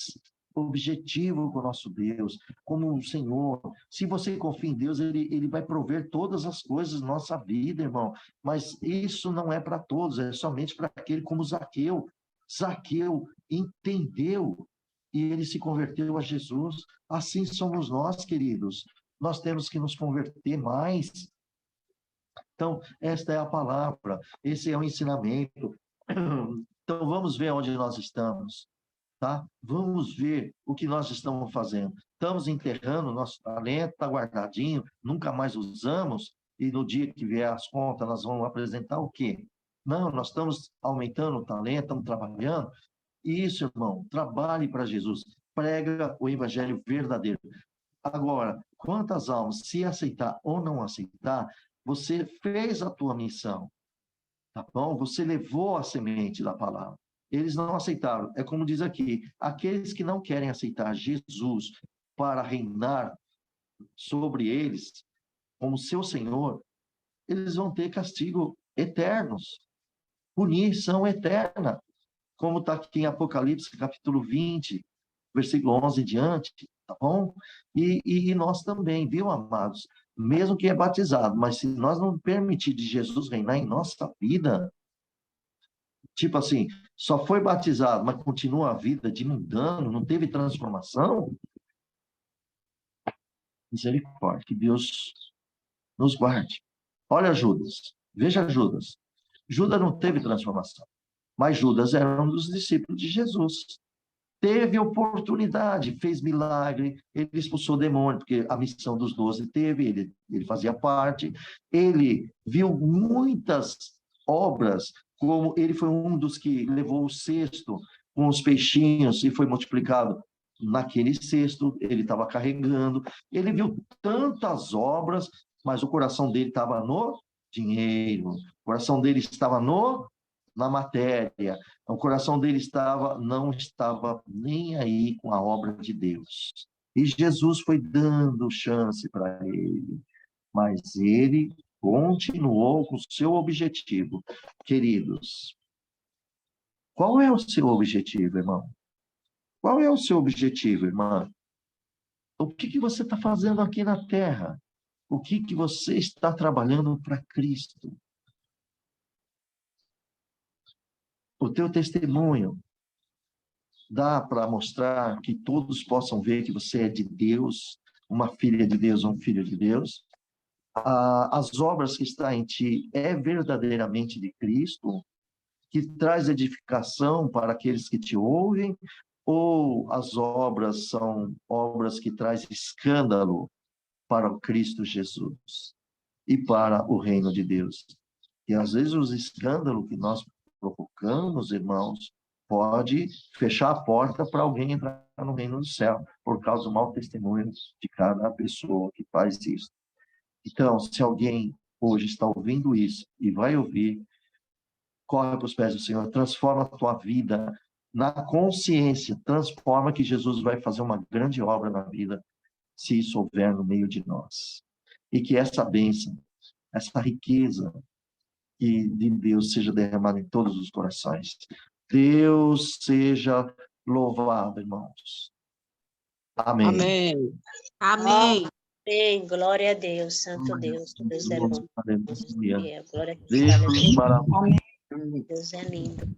objetivo com o nosso Deus, como o Senhor. Se você confia em Deus, ele vai prover todas as coisas na nossa vida, irmão. Mas isso não é para todos, é somente para aquele como Zaqueu. Zaqueu entendeu e ele se converteu a Jesus. Assim somos nós, queridos. Nós temos que nos converter mais. Então, esta é a palavra, esse é o ensinamento. Então, vamos ver onde nós estamos, tá? Vamos ver o que nós estamos fazendo. Estamos enterrando nosso talento, está guardadinho, nunca mais usamos, e no dia que vier as contas, nós vamos apresentar o quê? Não, nós estamos aumentando o talento, estamos trabalhando. Isso, irmão, trabalhe para Jesus. Prega o evangelho verdadeiro. Agora, quantas almas, se aceitar ou não aceitar, você fez a tua missão. Tá bom? Você levou a semente da palavra. Eles não aceitaram. É como diz aqui, aqueles que não querem aceitar Jesus para reinar sobre eles, como seu Senhor, eles vão ter castigo eternos, punição eterna, como está aqui em Apocalipse, capítulo 20, versículo 11 em diante, tá bom? E nós também, viu, amados? Mesmo que é batizado, mas se nós não permitir de Jesus reinar em nossa vida, tipo assim, só foi batizado, mas continua a vida de mundano, não teve transformação, misericórdia, que Deus nos guarde. Olha Judas, veja Judas. Judas não teve transformação, mas Judas era um dos discípulos de Jesus. Teve oportunidade, fez milagre, ele expulsou demônio, porque a missão dos 12 teve, ele fazia parte, ele viu muitas obras, como ele foi um dos que levou o cesto com os peixinhos e foi multiplicado naquele cesto, ele estava carregando, ele viu tantas obras, mas o coração dele estava no dinheiro, o coração dele estava no na matéria. O coração dele não estava nem aí com a obra de Deus. E Jesus foi dando chance para ele, mas ele continuou com o seu objetivo. Queridos, qual é o seu objetivo, irmão? Qual é o seu objetivo, irmã? O que você está fazendo aqui na Terra? O que você está trabalhando para Cristo? O teu testemunho dá para mostrar que todos possam ver que você é de Deus, uma filha de Deus, um filho de Deus. As obras que está em ti é verdadeiramente de Cristo, que traz edificação para aqueles que te ouvem, ou as obras são obras que traz escândalo para o Cristo Jesus e para o reino de Deus? E às vezes os escândalos que nós provocamos, irmãos, pode fechar a porta para alguém entrar no reino do céu, por causa do mau testemunho de cada pessoa que faz isso. Então, se alguém hoje está ouvindo isso e vai ouvir, corre para os pés do Senhor, transforma a tua vida na consciência, transforma, que Jesus vai fazer uma grande obra na vida, se isso houver no meio de nós. E que essa bênção, essa riqueza de Deus seja derramada em todos os corações. Deus seja louvado, irmãos. Amém. Amém. Amém. Amém. Glória a Deus, Santo Deus. Deus é bom. Aleluia. Glória a Deus. Deus maravilhoso. Deus é lindo.